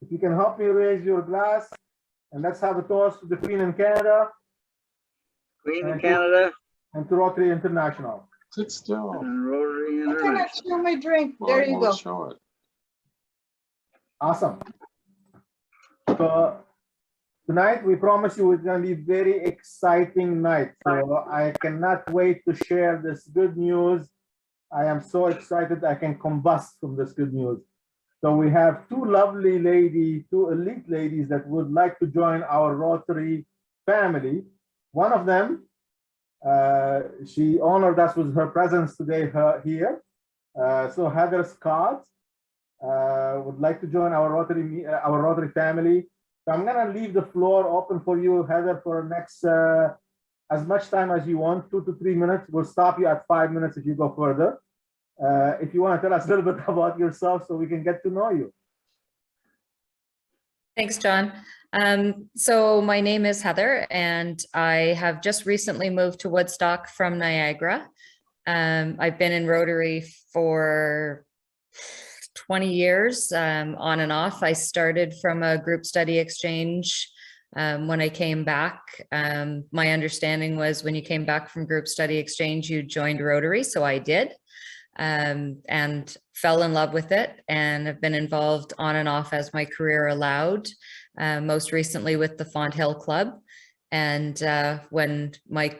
If you can help me raise your glass, and let's have a toast to the Queen in Canada. Queen in Canada. And to Rotary International. Sit still. And Rotary I cannot International. show my drink. Well, There I you won't go. show it. Awesome. So tonight we promise you it's going to be a very exciting night. So I cannot wait to share this good news. I am so excited I can combust from this good news. So we have two lovely ladies, two elite ladies that would like to join our Rotary family. One of them, she honored us with her presence today here. So Heather Scott would like to join our Rotary family. So I'm gonna leave the floor open for you, Heather, for the next as much time as you want, 2 to 3 minutes. We'll stop you at 5 minutes if you go further. If you want to tell us a little bit about yourself so we can get to know you. Thanks, John. So my name is Heather, and I have just recently moved to Woodstock from Niagara. I've been in Rotary for 20 years, on and off. I started from a group study exchange. When I came back, my understanding was when you came back from group study exchange, you joined Rotary, so I did. And fell in love with it, and have been involved on and off as my career allowed, most recently with the Font Hill Club. And when my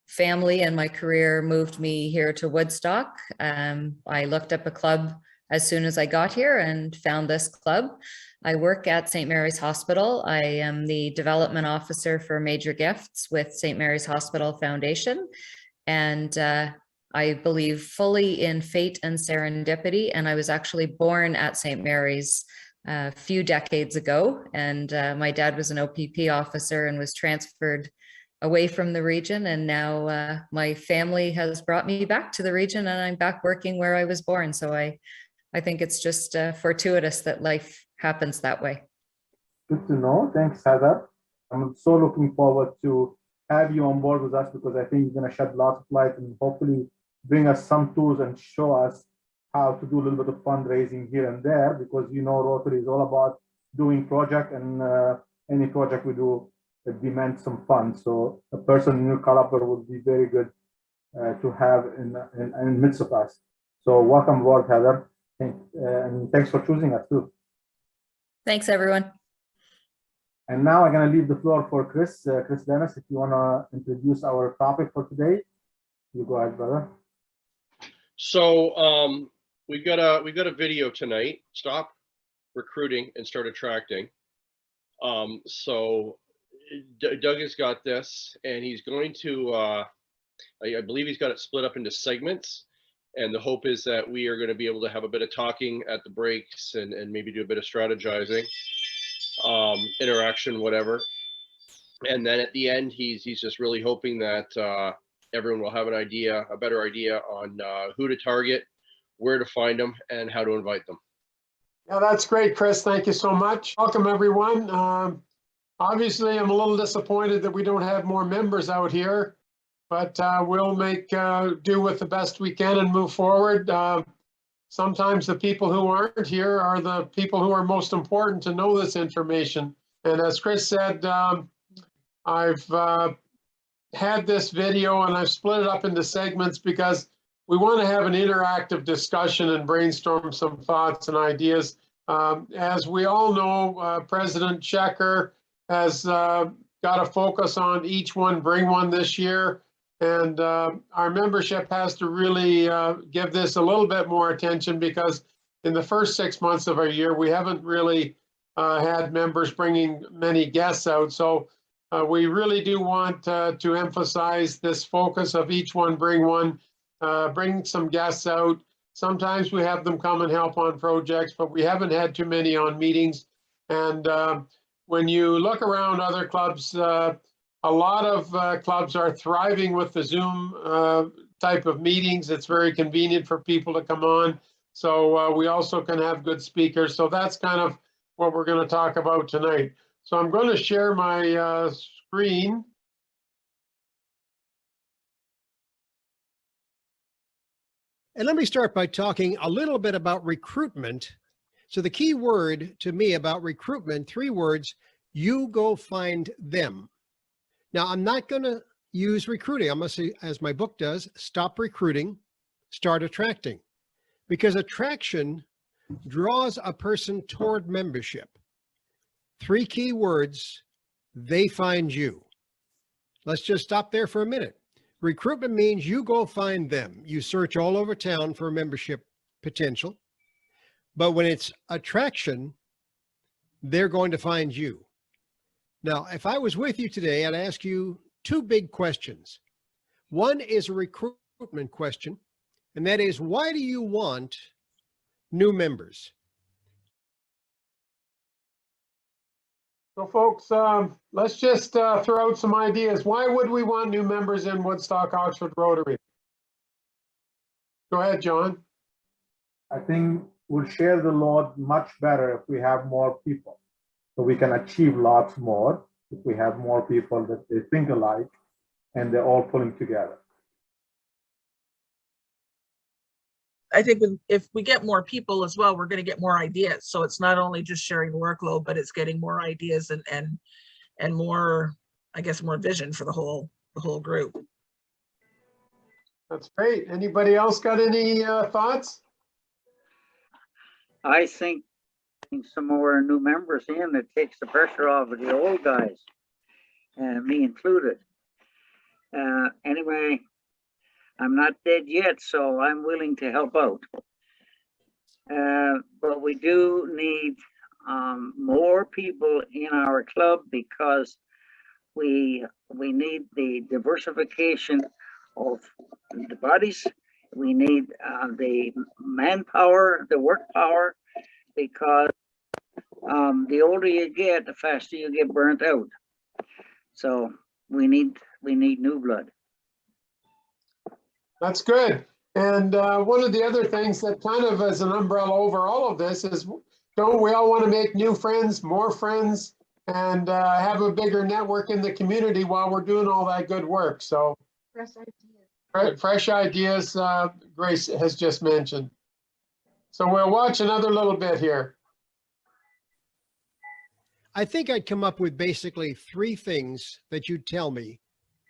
family and my career moved me here to Woodstock, I looked up a club as soon as I got here and found this club. I work at St. Mary's Hospital. I am the development officer for Major Gifts with St. Mary's Hospital Foundation. And I believe fully in fate and serendipity, and I was actually born at St. Mary's a few decades ago, and my dad was an OPP officer and was transferred away from the region, and now my family has brought me back to the region, and I'm back working where I was born. So I think it's just fortuitous that life happens that way. Good to know. Thanks, Heather. I'm so looking forward to have you on board with us, because I think you're going to shed lots of light and hopefully bring us some tools and show us how to do a little bit of fundraising here and there, because you know Rotary is all about doing project, and any project we do that demands some funds. So a person in your caliber would be very good to have in the midst of us. So welcome aboard, Heather, and thanks for choosing us too. Thanks, everyone. And now I'm going to leave the floor for Chris Dennis. If you want to introduce our topic for today, you go ahead, brother. So we got a video tonight. Stop recruiting and start attracting. So Doug has got this, and he's going to I believe he's got it split up into segments, and the hope is that we are going to be able to have a bit of talking at the breaks and maybe do a bit of strategizing, interaction, whatever. And then at the end, he's just really hoping that everyone will have an idea, a better idea on who to target, where to find them, and how to invite them. Yeah, that's great, Chris. Thank you so much. Welcome, everyone. Obviously, I'm a little disappointed that we don't have more members out here, but we'll make do with the best we can and move forward. Sometimes the people who aren't here are the people who are most important to know this information. And as Chris said, I've had this video and I've split it up into segments because we want to have an interactive discussion and brainstorm some thoughts and ideas. As we all know, President Checker has got a focus on each one, bring one this year. And our membership has to really give this a little bit more attention, because in the first 6 months of our year, we haven't really had members bringing many guests out. So we really do want to emphasize this focus of each one, bring one, bring some guests out. Sometimes we have them come and help on projects, but we haven't had too many on meetings. And when you look around other clubs, a lot of clubs are thriving with the Zoom type of meetings. It's very convenient for people to come on. So we also can have good speakers. So that's kind of what we're going to talk about tonight. So I'm going to share my screen. And let me start by talking a little bit about recruitment, So the key word to me about recruitment, 3 words, you go find them. Now, I'm not going to use recruiting. I'm going to say, as my book does, stop recruiting, start attracting. Because attraction draws a person toward membership. 3 key words, they find you. Let's just stop there for a minute. Recruitment means you go find them. You search all over town for membership potential. But when it's attraction, they're going to find you. Now, if I was with you today, I'd ask you 2 big questions. One is a recruitment question, and that is, why do you want new members? So folks, let's just throw out some ideas. Why would we want new members in Woodstock-Oxford Rotary? Go ahead, John. I think we'll share the load much better if we have more people. So we can achieve lots more if we have more people that they think alike and they're all pulling together. I think if we get more people as well, we're going to get more ideas. So it's not only just sharing the workload, but it's getting more ideas and more, I guess, more vision for the whole group. That's great. Anybody else got any thoughts? I think some more new members in, it takes the pressure off of the old guys, me included. Anyway, I'm not dead yet, so I'm willing to help out. But we do need more people in our club because we need the diversification of the bodies. We need the manpower, the work power, because the older you get, the faster you get burnt out. So we need new blood. That's good. And one of the other things that kind of as an umbrella over all of this is, don't we all want to make new friends, more friends, and have a bigger network in the community while we're doing all that good work? So fresh ideas, Grace has just mentioned. So we'll watch another little bit here. I think I'd come up with basically 3 things that you'd tell me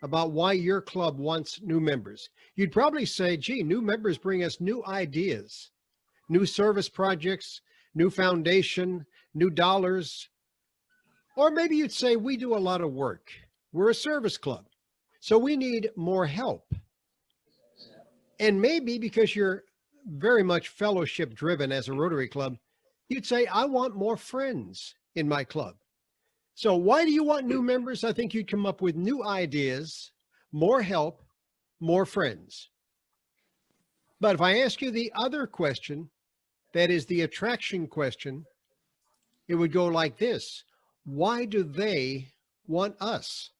about why your club wants new members. You'd probably say, gee, new members bring us new ideas, new service projects, new foundation, new dollars. Or maybe you'd say, we do a lot of work. We're a service club, so we need more help. And maybe because you're very much fellowship driven as a Rotary Club, you'd say, I want more friends in my club. So why do you want new members? I think you'd come up with new ideas, more help, more friends. But if I ask you the other question, that is the attraction question, it would go like this. Why do they want us?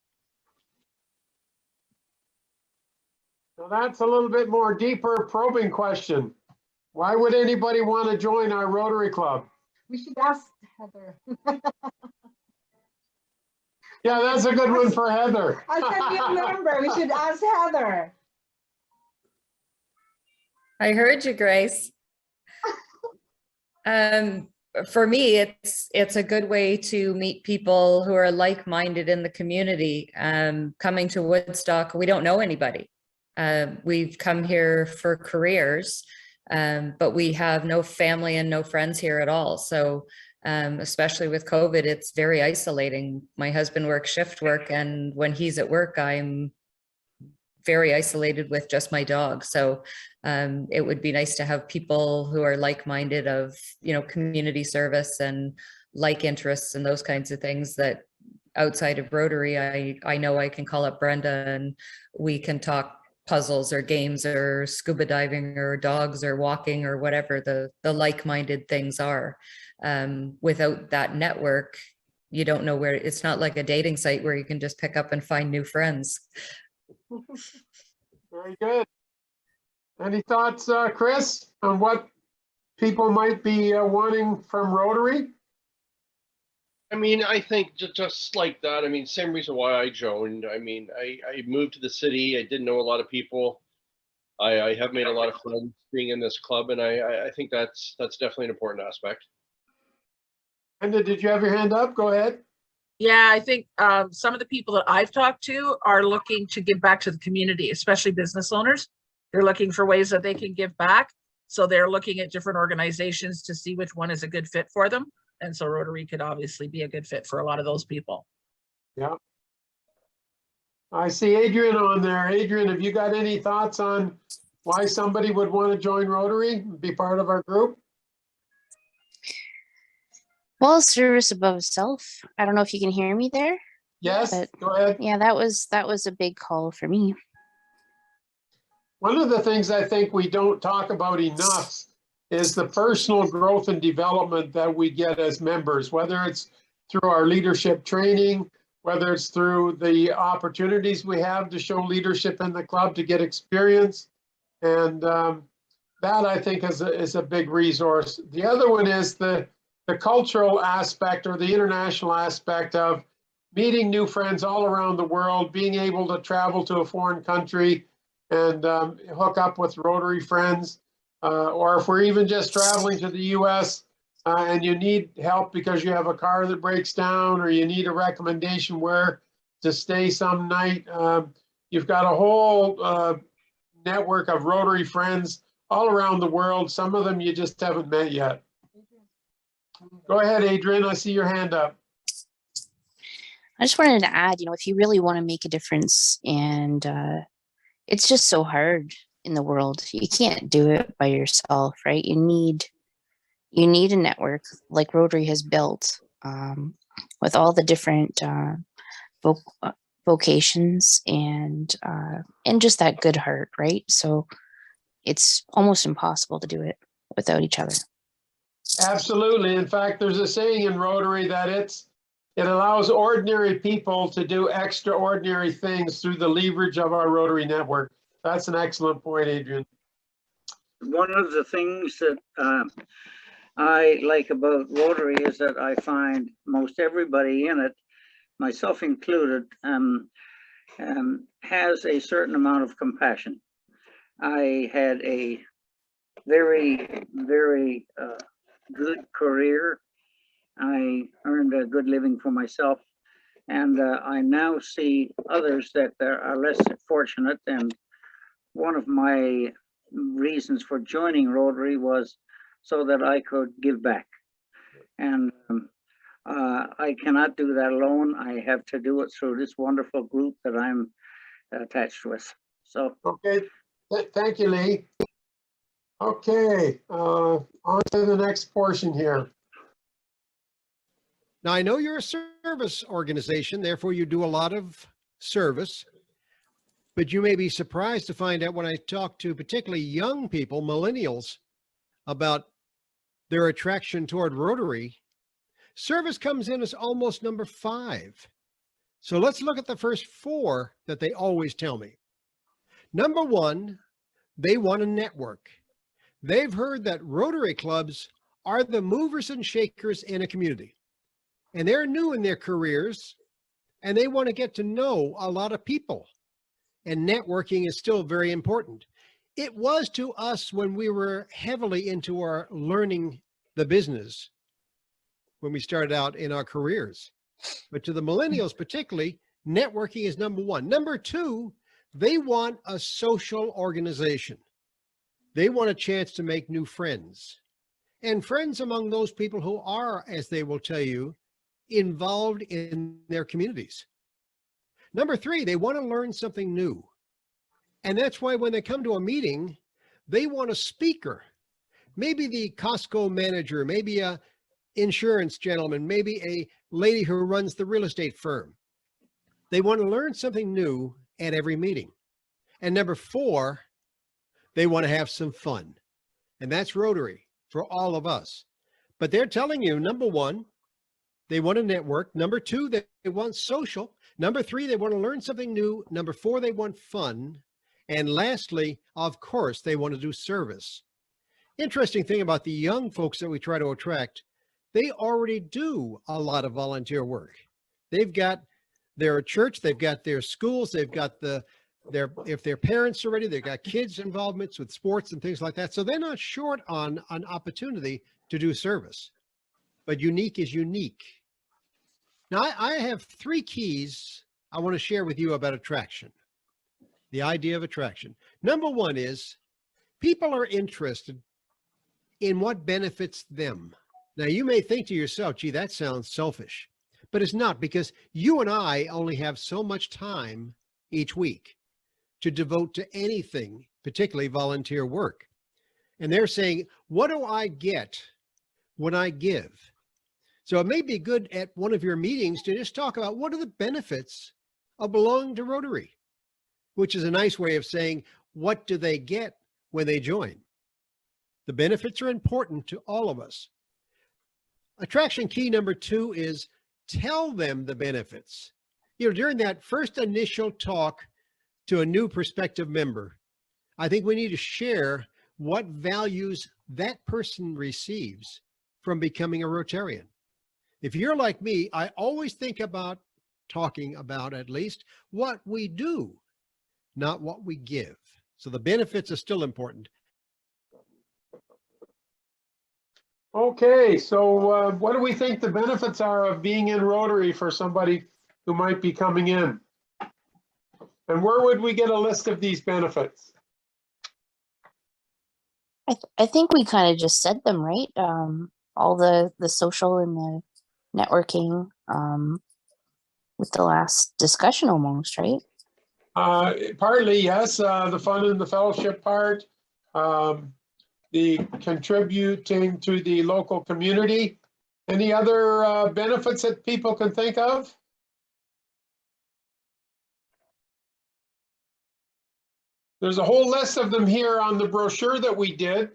So that's a little bit more deeper probing question. Why would anybody want to join our Rotary Club? We should ask Heather. Yeah, that's a good one for Heather. As a new member, we should ask Heather. I heard you, Grace. For me, it's a good way to meet people who are like-minded in the community. Coming to Woodstock, we don't know anybody. We've come here for careers, but we have no family and no friends here at all. So especially with COVID, it's very isolating. My husband works shift work, and when he's at work, I'm very isolated with just my dog. So it would be nice to have people who are like-minded of, you know, community service and like interests and those kinds of things that outside of Rotary, I know I can call up Brenda and we can talk puzzles or games or scuba diving or dogs or walking or whatever the like-minded things are. Without that network, you don't know where. It's not like a dating site where you can just pick up and find new friends. Very good. Any thoughts, Chris, on what people might be wanting from Rotary? I mean, I think just like that. I mean, same reason why I joined. I mean, I moved to the city. I didn't know a lot of people. I have made a lot of friends being in this club, and I think that's definitely an important aspect. Linda, did you have your hand up? Go ahead. Yeah, I think some of the people that I've talked to are looking to give back to the community, especially business owners. They're looking for ways that they can give back. So they're looking at different organizations to see which one is a good fit for them. And so Rotary could obviously be a good fit for a lot of those people. Yeah. I see Adrian on there. Adrian, have you got any thoughts on why somebody would want to join Rotary, be part of our group? Well, service above self. I don't know if you can hear me there. Yes, But go ahead. yeah, that was a big call for me. One of the things I think we don't talk about enough is the personal growth and development that we get as members, whether it's through our leadership training, whether it's through the opportunities we have to show leadership in the club to get experience. And that I think is a big resource. The other one is the cultural aspect or the international aspect of meeting new friends all around the world, being able to travel to a foreign country and hook up with Rotary friends. Or if we're even just traveling to the US and you need help because you have a car that breaks down or you need a recommendation where to stay some night, you've got a whole network of Rotary friends all around the world. Some of them you just haven't met yet. Go ahead, Adrian. I see your hand up. I just wanted to add, if you really want to make a difference, and it's just so hard in the world. You can't do it by yourself, right? You need a network like Rotary has built with all the different vocations and just that good heart, right? So it's almost impossible to do it without each other. Absolutely. In fact, there's a saying in Rotary that it allows ordinary people to do extraordinary things through the leverage of our Rotary network. That's an excellent point, Adrian. One of the things that I like about Rotary is that I find most everybody in it, myself included, has a certain amount of compassion. I had a very, very good career. I earned a good living for myself, and I now see others that are less fortunate. And one of my reasons for joining Rotary was so that I could give back. And I cannot do that alone. I have to do it through this wonderful group that I'm attached with. So okay, thank you, Lee. Okay, on to the next portion here. Now, I know you're a service organization, therefore you do a lot of service, but you may be surprised to find out when I talk to particularly young people, millennials, about their attraction toward Rotary, service comes in as almost number 5. So let's look at the first 4 that they always tell me. Number 1, they want a network. They've heard that Rotary clubs are the movers and shakers in a community. And they're new in their careers, and they want to get to know a lot of people. And networking is still very important. It was to us when we were heavily into our learning the business, when we started out in our careers. But to the millennials particularly, networking is number 1. Number 2, they want a social organization. They want a chance to make new friends. And friends among those people who are, as they will tell you, involved in their communities. Number 3, they want to learn something new. And that's why when they come to a meeting, they want a speaker. Maybe the Costco manager, maybe a insurance gentleman, maybe a lady who runs the real estate firm. They want to learn something new at every meeting. And number 4, they want to have some fun. And that's Rotary for all of us. But they're telling you, number 1, they want a network. Number 2, they want social. Number 3, they want to learn something new. Number 4, they want fun. And lastly, of course, they want to do service. Interesting thing about the young folks that we try to attract, they already do a lot of volunteer work. They've got their church, they've got their schools, they've got if their parents are ready, they've got kids' involvements with sports and things like that. So they're not short on an opportunity to do service. but unique is unique. Now, I have 3 keys I want to share with you about attraction, the idea of attraction. Number 1 is people are interested in what benefits them. Now, you may think to yourself, gee, that sounds selfish, but it's not, because you and I only have so much time each week to devote to anything, particularly volunteer work. And they're saying, what do I get when I give? So it may be good at one of your meetings to just talk about what are the benefits of belonging to Rotary, which is a nice way of saying, what do they get when they join? The benefits are important to all of us. Attraction key number 2 is tell them the benefits. During that first initial talk to a new prospective member, I think we need to share what values that person receives from becoming a Rotarian. If you're like me, I always think about talking about at least what we do, not what we give. So the benefits are still important. Okay, so what do we think the benefits are of being in Rotary for somebody who might be coming in? And where would we get a list of these benefits? I think we kind of just said them, right? All the social and the networking with the last discussion almost, right? Partly, yes, the fun and the fellowship part, the contributing to the local community. Any other benefits that people can think of? There's a whole list of them here on the brochure that we did.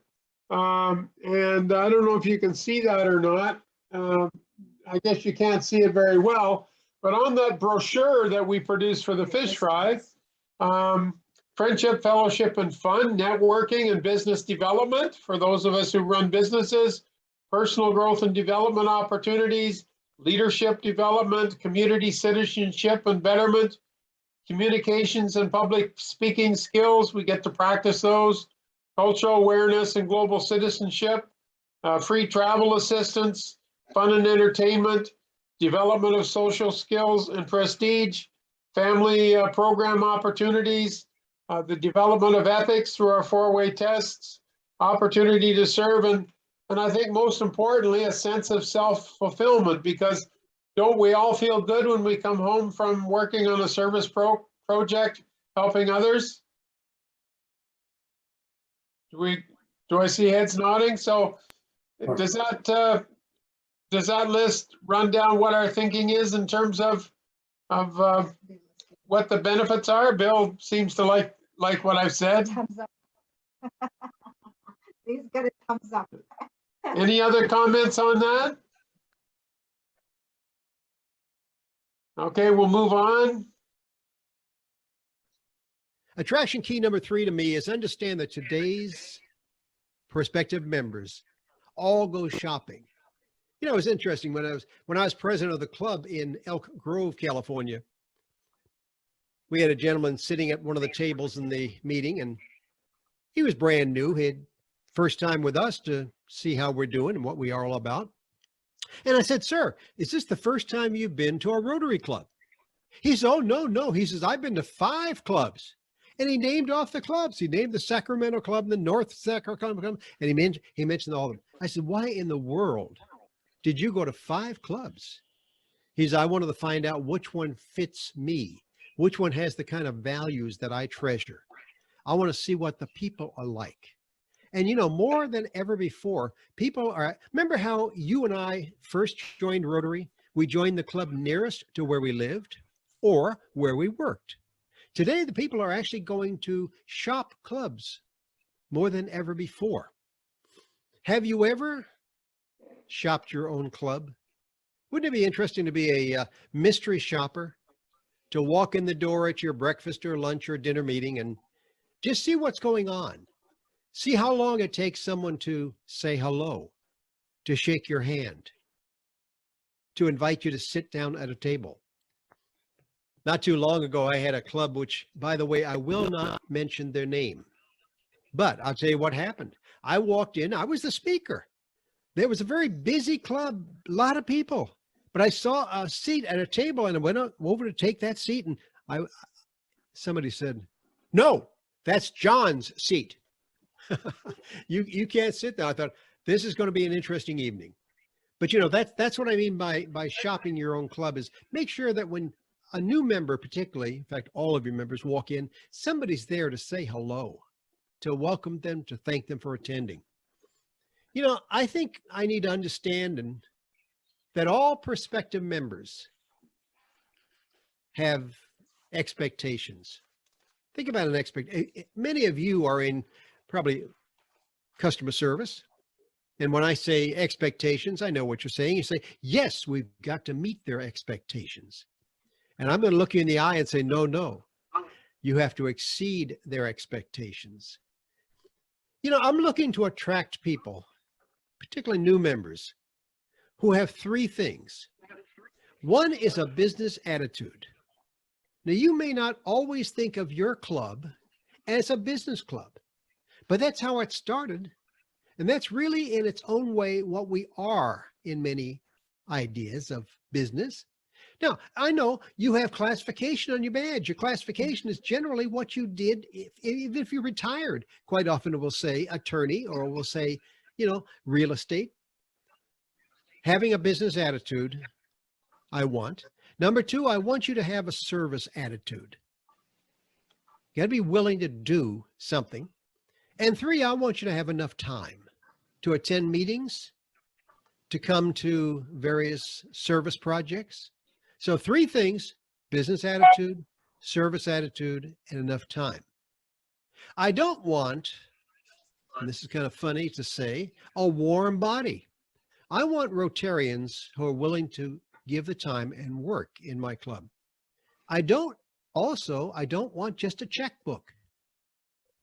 And I don't know if you can see that or not. I guess you can't see it very well, but on that brochure that we produced for the fish fry, friendship, fellowship, and fun, networking and business development for those of us who run businesses, personal growth and development opportunities, leadership development, community citizenship and betterment, communications and public speaking skills, we get to practice those, cultural awareness and global citizenship, free travel assistance, fun and entertainment, development of social skills and prestige, family program opportunities, the development of ethics through our 4-way tests, opportunity to serve, and I think most importantly, a sense of self-fulfillment, because don't we all feel good when we come home from working on a service project, helping others? Do I see heads nodding? So does that list run down what our thinking is in terms of what the benefits are? Bill seems to like what I've said. Thumbs up. Please get a thumbs up. Any other comments on that? Okay, we'll move on. Attraction key number 3 to me is understand that today's prospective members all go shopping. It was interesting when I was president of the club in Elk Grove, California. We had a gentleman sitting at one of the tables in the meeting, and he was brand new. He had first time with us to see how we're doing and what we are all about. And I said, "Sir, is this the first time you've been to a Rotary club?" He said, "Oh, no." He says, "I've been to 5 clubs." And he named off the clubs. He named the Sacramento Club, the North Sacramento Club, and he mentioned all of them. I said, "Why in the world did you go to 5 clubs?" He said, "I wanted to find out which one fits me, which one has the kind of values that I treasure. I want to see what the people are like." And more than ever before, people are, remember how you and I first joined Rotary? We joined the club nearest to where we lived or where we worked. Today, the people are actually going to shop clubs more than ever before. Have you ever shopped your own club? Wouldn't it be interesting to be a mystery shopper, to walk in the door at your breakfast or lunch or dinner meeting and just see what's going on? See how long it takes someone to say hello, to shake your hand, to invite you to sit down at a table. Not too long ago, I had a club, which, by the way, I will not mention their name, but I'll tell you what happened. I walked in, I was the speaker. There was a very busy club, a lot of people, but I saw a seat at a table and I went over to take that seat, and somebody said, "No, that's John's seat." You can't sit there. I thought, this is going to be an interesting evening. But you know, that's what I mean by shopping your own club, is make sure that when a new member, particularly, in fact, all of your members walk in, somebody's there to say hello, to welcome them, to thank them for attending. You know, I think I need to understand that all prospective members have expectations. Think about an many of you are in probably customer service. And when I say expectations, I know what you're saying. You say, yes, we've got to meet their expectations. And I'm going to look you in the eye and say, no, you have to exceed their expectations. You know, I'm looking to attract people, particularly new members, who have three things. One is a business attitude. Now, you may not always think of your club as a business club, but that's how it started. And that's really in its own way what we are in many ideas of business. Now, I know you have classification on your badge. Your classification is generally what you did, even if you retired. Quite often it will say attorney, or it will say, you know, real estate. Having a business attitude, I want. Number two, I want you to have a service attitude. You got to be willing to do something. And three, I want you to have enough time to attend meetings, to come to various service projects. So three things: business attitude, service attitude, and enough time. I don't want, and this is kind of funny to say, a warm body. I want Rotarians who are willing to give the time and work in my club. I don't want just a checkbook.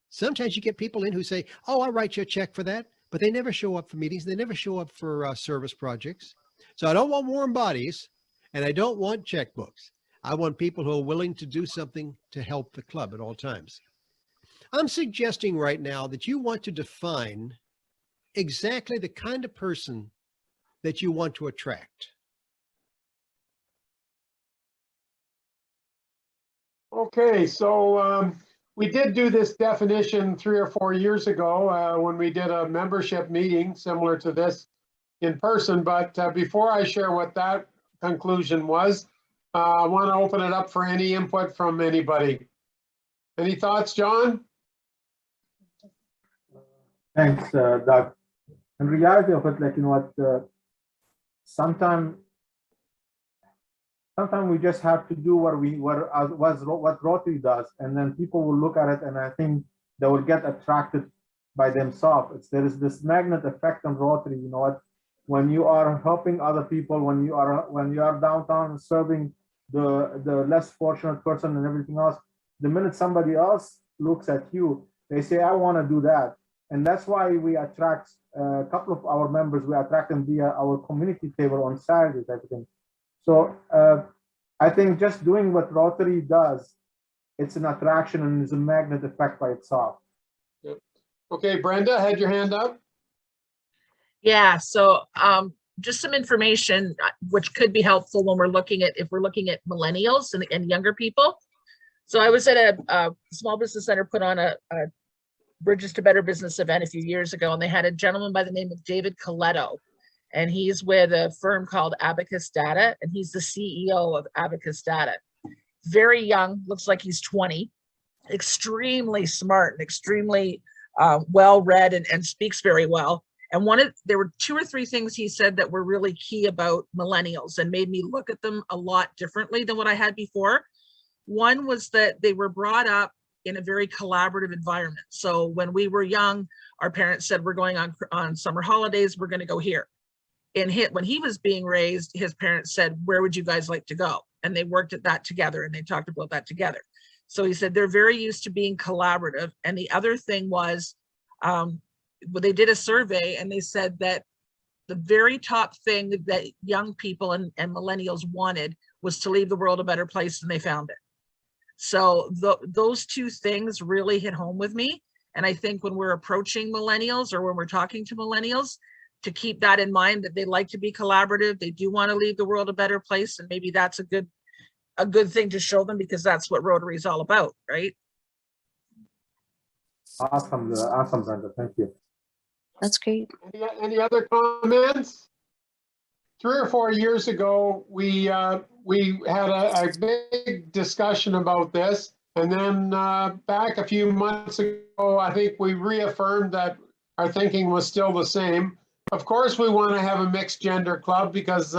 Sometimes you get people in who say, oh, I'll write you a check for that, but they never show up for meetings. They never show up for service projects. So I don't want warm bodies, and I don't want checkbooks. I want people who are willing to do something to help the club at all times. I'm suggesting right now that you want to define exactly the kind of person that you want to attract. Okay, so we did do this definition 3 or 4 years ago when we did a membership meeting similar to this in person. But before I share what that conclusion was, I want to open it up for any input from anybody. Any thoughts, John? Thanks, Doug. In reality of it, like, you know what, sometimes we just have to do what Rotary does, and then people will look at it, and I think they will get attracted by themselves. There is this magnet effect on Rotary. You know what? When you are helping other people, when you are downtown serving the less fortunate person and everything else, the minute somebody else looks at you, they say, I want to do that. And that's why we attract a couple of our members. We attract them via our community table on Saturdays, everything. So I think just doing what Rotary does, it's an attraction and it's a magnet effect by itself. Yep. Okay, Brenda, had your hand up. Yeah, so just some information which could be helpful when we're looking at, if we're looking at millennials and younger people. So I was at a small business center, put on a Bridges to Better Business event a few years ago, and they had a gentleman by the name of David Coletto, and he's with a firm called Abacus Data, and he's the CEO of Abacus Data. Very young, looks like he's 20, extremely smart and extremely well-read and speaks very well. And there were 2 or 3 things he said that were really key about millennials and made me look at them a lot differently than what I had before. One was that they were brought up in a very collaborative environment. So when we were young, our parents said, we're going on summer holidays, we're going to go here. And when he was being raised, his parents said, where would you guys like to go? And they worked at that together, and they talked about that together. So he said they're very used to being collaborative. And the other thing was, they did a survey, and they said that the very top thing that young people and millennials wanted was to leave the world a better place than they found it. So those 2 things really hit home with me. And I think when we're approaching millennials or when we're talking to millennials, to keep that in mind, that they like to be collaborative. They do want to leave the world a better place. And maybe that's a good thing to show them, because that's what Rotary is all about, right? Awesome, awesome, Brenda. Thank you. That's great. Any other comments? 3 or 4 years ago, we had a big discussion about this. And then back a few months ago, I think we reaffirmed that our thinking was still the same. Of course, we want to have a mixed gender club because,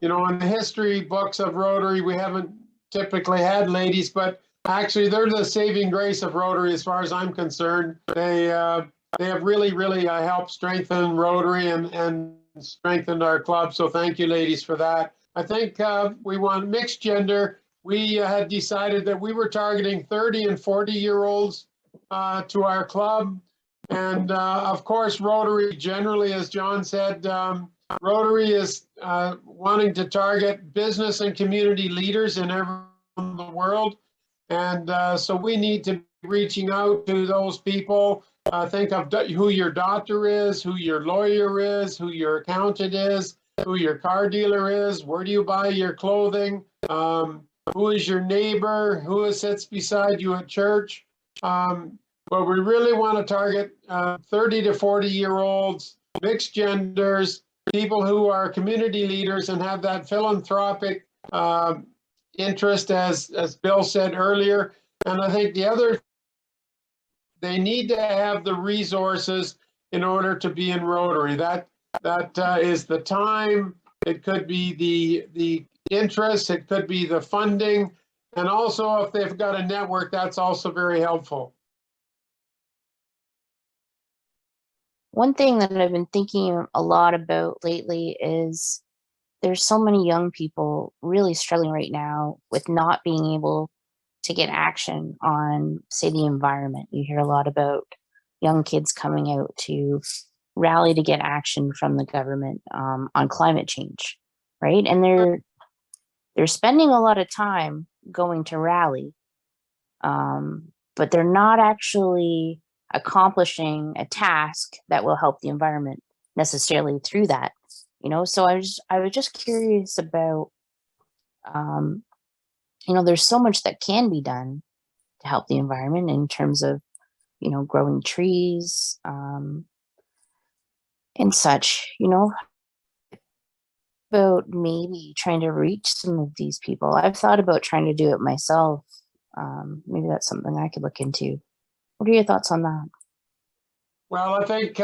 you know, in the history books of Rotary, we haven't typically had ladies, but actually they're the saving grace of Rotary as far as I'm concerned. They have really helped strengthen Rotary and strengthened our club. So thank you, ladies, for that. I think we want mixed gender. We had decided that we were targeting 30 and 40-year-olds to our club. And of course, Rotary generally, as John said, Rotary is wanting to target business and community leaders in every the world. And so we need to be reaching out to those people. Think of who your doctor is, who your lawyer is, who your accountant is, who your car dealer is, where do you buy your clothing, who is your neighbor, who sits beside you at church. But we really want to target 30 to 40-year-olds, mixed genders, people who are community leaders and have that philanthropic interest, as Bill said earlier. And I think the other, they need to have the resources in order to be in Rotary. That is the time, it could be the interest, it could be the funding, and also if they've got a network, that's also very helpful. One thing that I've been thinking a lot about lately is there's so many young people really struggling right now with not being able to get action on, say, the environment. You hear a lot about young kids coming out to rally to get action from the government on climate change, right? And they're spending a lot of time going to rally, but they're not actually accomplishing a task that will help the environment necessarily through that, you know. So I was just curious about, you know, there's so much that can be done to help the environment in terms of, you know, growing trees and such, you know, about maybe trying to reach some of these people. I've thought about trying to do it myself. Maybe that's something I could look into. What are your thoughts on that? Well, I think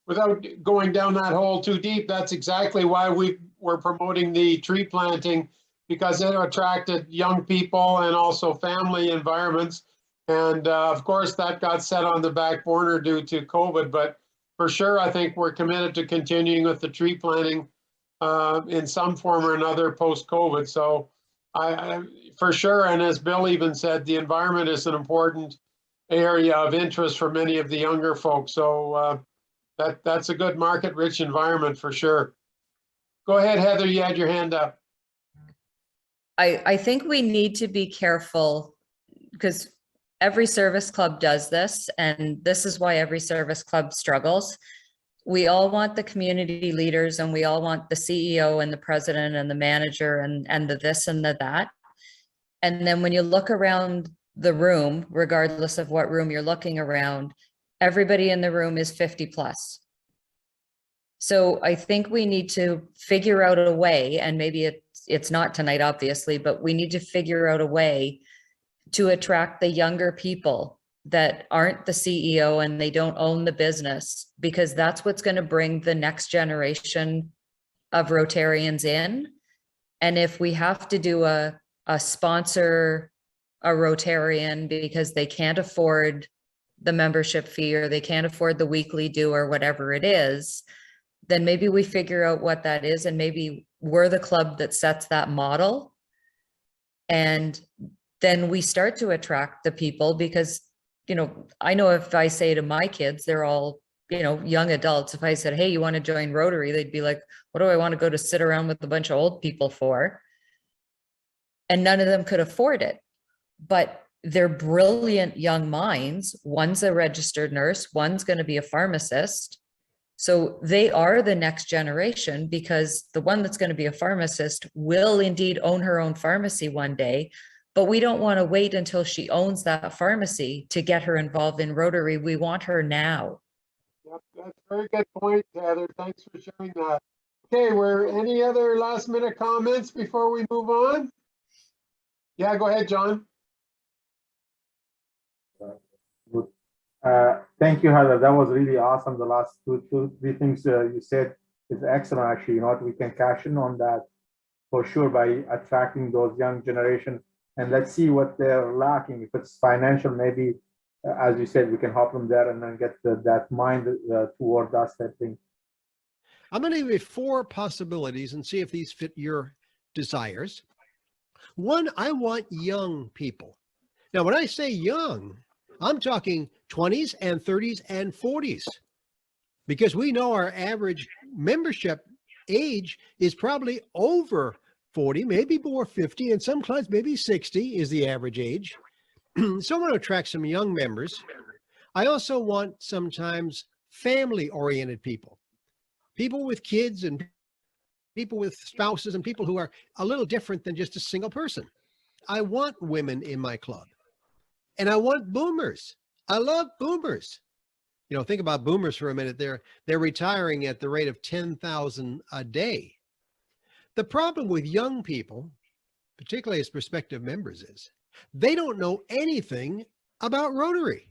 without going down that hole too deep, that's exactly why we were promoting the tree planting, because it attracted young people and also family environments. And of course, that got set on the back burner due to COVID. But for sure, I think we're committed to continuing with the tree planting in some form or another post-COVID. So I for sure, and as Bill even said, the environment is an important area of interest for many of the younger folks. So that's a good market-rich environment for sure. Go ahead, Heather, you had your hand up. I think we need to be careful because every service club does this, and this is why every service club struggles. We all want the community leaders, and we all want the CEO and the president and the manager and the this and the that. And then when you look around the room, regardless of what room you're looking around, everybody in the room is 50 plus. So I think we need to figure out a way, and maybe it's not tonight, obviously, but we need to figure out a way to attract the younger people that aren't the CEO and they don't own the business, because that's what's going to bring the next generation of Rotarians in. And if we have to do a sponsor a Rotarian because they can't afford the membership fee or they can't afford the weekly due or whatever it is, then maybe we figure out what that is, and maybe we're the club that sets that model. And then we start to attract the people, because, you know, I know if I say to my kids, they're all, you know, young adults. If I said, hey, you want to join Rotary? They'd be like, what do I want to go to sit around with a bunch of old people for? And none of them could afford it. But they're brilliant young minds. One's a registered nurse, one's going to be a pharmacist. So they are the next generation, because the one that's going to be a pharmacist will indeed own her own pharmacy one day. But we don't want to wait until she owns that pharmacy to get her involved in Rotary. We want her now. Yep, that's a very good point, Heather. Thanks for sharing that. Okay, were any other last minute comments before we move on? Yeah, go ahead, John. Thank you, Heather. That was really awesome. The last three things you said is excellent. Actually, you know what, we can cash in on that for sure by attracting those young generation, and let's see what they're lacking. If it's financial, maybe as you said, we can help them there and then get that mind toward us, that thing. I'm going to give you 4 possibilities and see if these fit your desires. One, I want young people. Now, when I say young, I'm talking 20s and 30s and 40s, because we know our average membership age is probably over 40, maybe more 50, and some clubs maybe 60 is the average age. So I want to attract some young members. I also want sometimes family-oriented people, people with kids and people with spouses and people who are a little different than just a single person. I want women in my club, and I want boomers. I love boomers. You know, think about boomers for a minute. They're retiring at the rate of 10,000 a day. The problem with young people, particularly as prospective members, is they don't know anything about Rotary.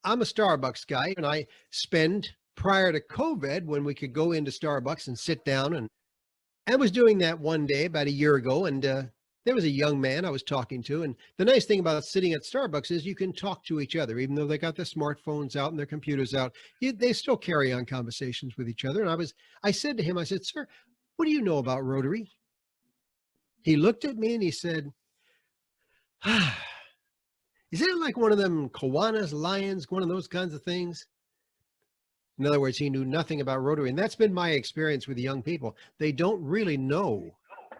I'm a Starbucks guy, and I spend, prior to COVID, when we could go into Starbucks and sit down, and I was doing that one day about a year ago, and there was a young man I was talking to. And the nice thing about sitting at Starbucks is you can talk to each other, even though they got their smartphones out and their computers out. They still carry on conversations with each other. And I said to him, I said, "Sir, what do you know about Rotary?" He looked at me and he said, "Is it like one of them Kiwanis, lions, one of those kinds of things?" In other words, he knew nothing about Rotary. And that's been my experience with young people. They don't really know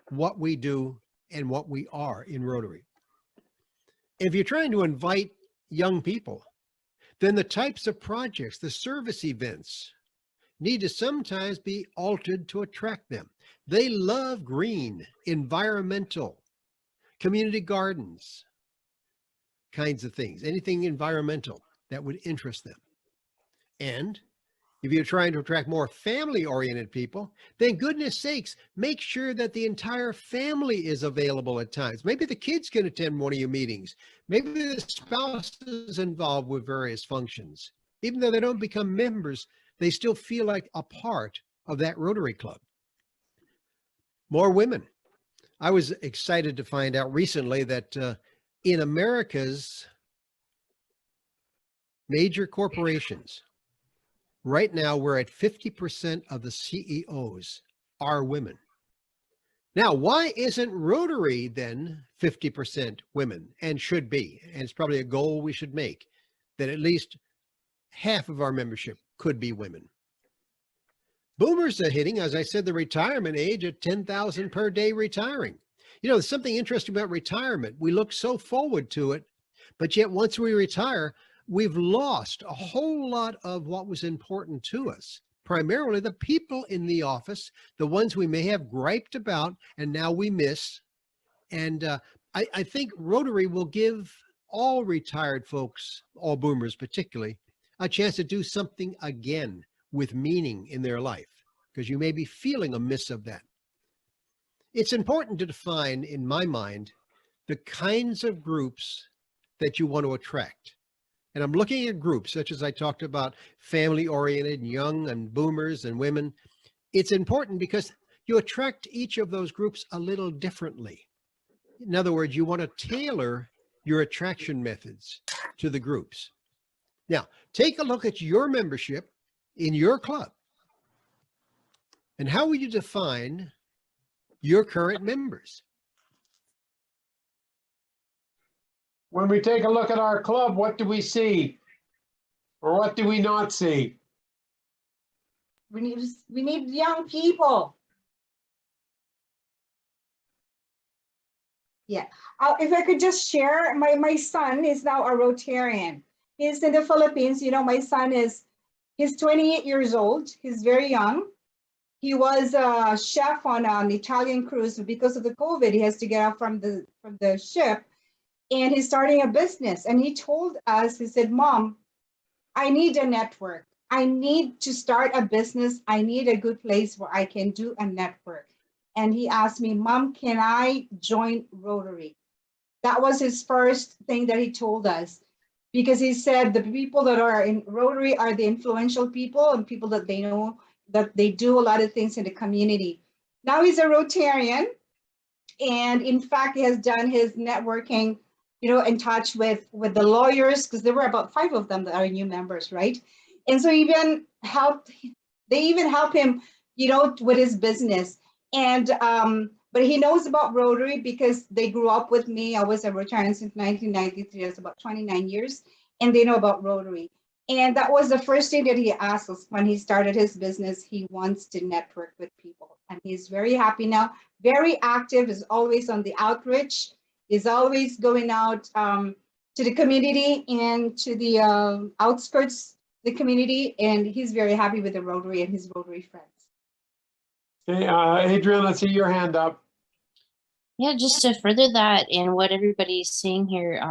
what we do and what we are in Rotary. If you're trying to invite young people, then the types of projects, the service events, need to sometimes be altered to attract them. They love green, environmental, community gardens, kinds of things, anything environmental that would interest them. And if you're trying to attract more family-oriented people, then goodness sakes, make sure that the entire family is available at times. Maybe the kids can attend one of your meetings. Maybe the spouse is involved with various functions. Even though they don't become members, they still feel like a part of that Rotary Club. More women. I was excited to find out recently that in America's major corporations, right now, we're at 50% of the CEOs are women. Now, why isn't Rotary then 50% women, and should be? And it's probably a goal we should make, that at least half of our membership could be women. Boomers are hitting, as I said, the retirement age at 10,000 per day retiring. You know, there's something interesting about retirement. We look so forward to it, but yet once we retire, we've lost a whole lot of what was important to us, primarily the people in the office, the ones we may have griped about and now we miss. And I think Rotary will give all retired folks, all boomers particularly, a chance to do something again with meaning in their life, because you may be feeling a miss of that. It's important to define, in my mind, the kinds of groups that you want to attract. And I'm looking at groups such as I talked about, family-oriented, young and boomers and women. It's important because you attract each of those groups a little differently. In other words, you want to tailor your attraction methods to the groups. Now, take a look at your membership in your club. And how would you define your current members? When we take a look at our club, what do we see? Or what do we not see? We need young people. Yeah. If I could just share, my son is now a Rotarian. He's in the Philippines. You know, my son is He's 28 years old. He's very young. He was a chef on an Italian cruise, but because of the COVID, he has to get out from the ship, and he's starting a business. And he told us, he said, "Mom, I need a network. I need to start a business. I need a good place where I can do a network." And he asked me, "Mom, can I join Rotary?" That was his first thing that he told us, because he said the people that are in Rotary are the influential people and people that they know that they do a lot of things in the community. Now he's a Rotarian, and in fact, he has done his networking, in touch with the lawyers, because there were about 5 of them that are new members, right? And so they even help him, with his business. And but he knows about Rotary because they grew up with me. I was a Rotarian since 1993. That's about 29 years, and they know about Rotary. And that was the first thing that he asked us when he started his business. He wants to network with people, and he's very happy now. Very active. Is always on the outreach. Is always going out to the community and to the outskirts of the community, and he's very happy with the Rotary and his Rotary friends. Okay, Adrian, I see your hand up. Yeah, just to further that and what everybody's saying here,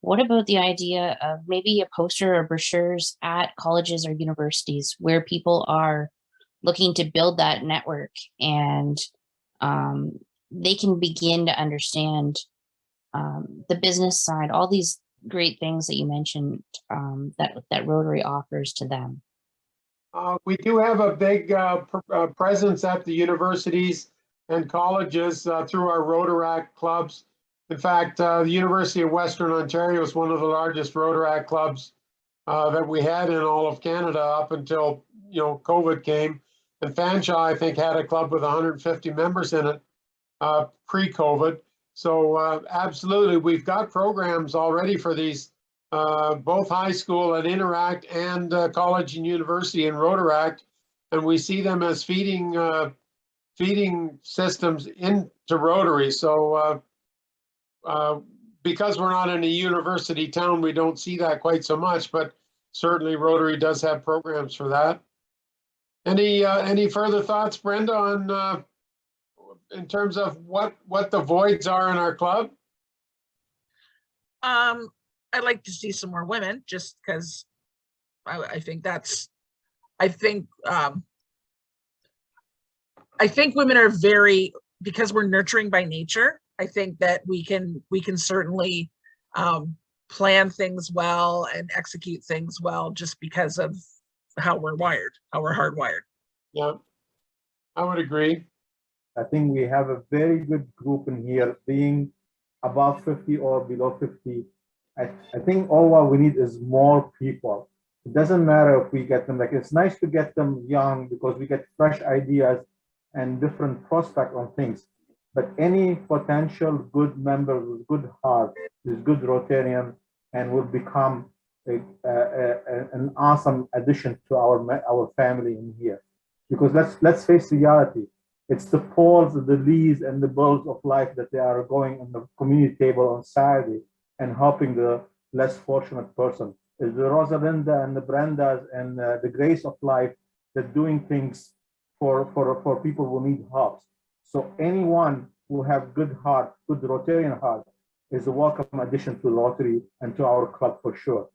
what about the idea of maybe a poster or brochures at colleges or universities where people are looking to build that network, and they can begin to understand the business side, all these great things that you mentioned that Rotary offers to them? We do have a big presence at the universities and colleges through our Rotaract clubs. In fact, the University of Western Ontario is one of the largest Rotaract clubs that we had in all of Canada up until COVID came. And Fanshawe, I think, had a club with 150 members in it pre-COVID. So absolutely, we've got programs already for these, both high school and Interact and college and university and Rotaract, and we see them as feeding systems into Rotary. So because we're not in a university town, we don't see that quite so much, but certainly Rotary does have programs for that. Any further thoughts, Brenda, on in terms of what the voids are in our club? I'd like to see some more women, just because I think women are very, because we're nurturing by nature. I think that we can certainly plan things well and execute things well, just because of how we're wired, how we're hardwired. Yeah, I would agree. I think we have a very good group in here, being above 50 or below 50. I think all what we need is more people. It doesn't matter if we get them, it's nice to get them young because we get fresh ideas and different prospects on things. But any potential good member with good heart is good Rotarian and will become an awesome addition to our family in here. Because let's face reality. It's the Pauls, the Lees, and the Bills of life that they are going on the community table on Saturday and helping the less fortunate person. It's the Rosalinda and the Brendas and the Grace of life that doing things for people who need help. So anyone who have good heart, good Rotarian heart, is a welcome addition to Rotary and to our club for sure.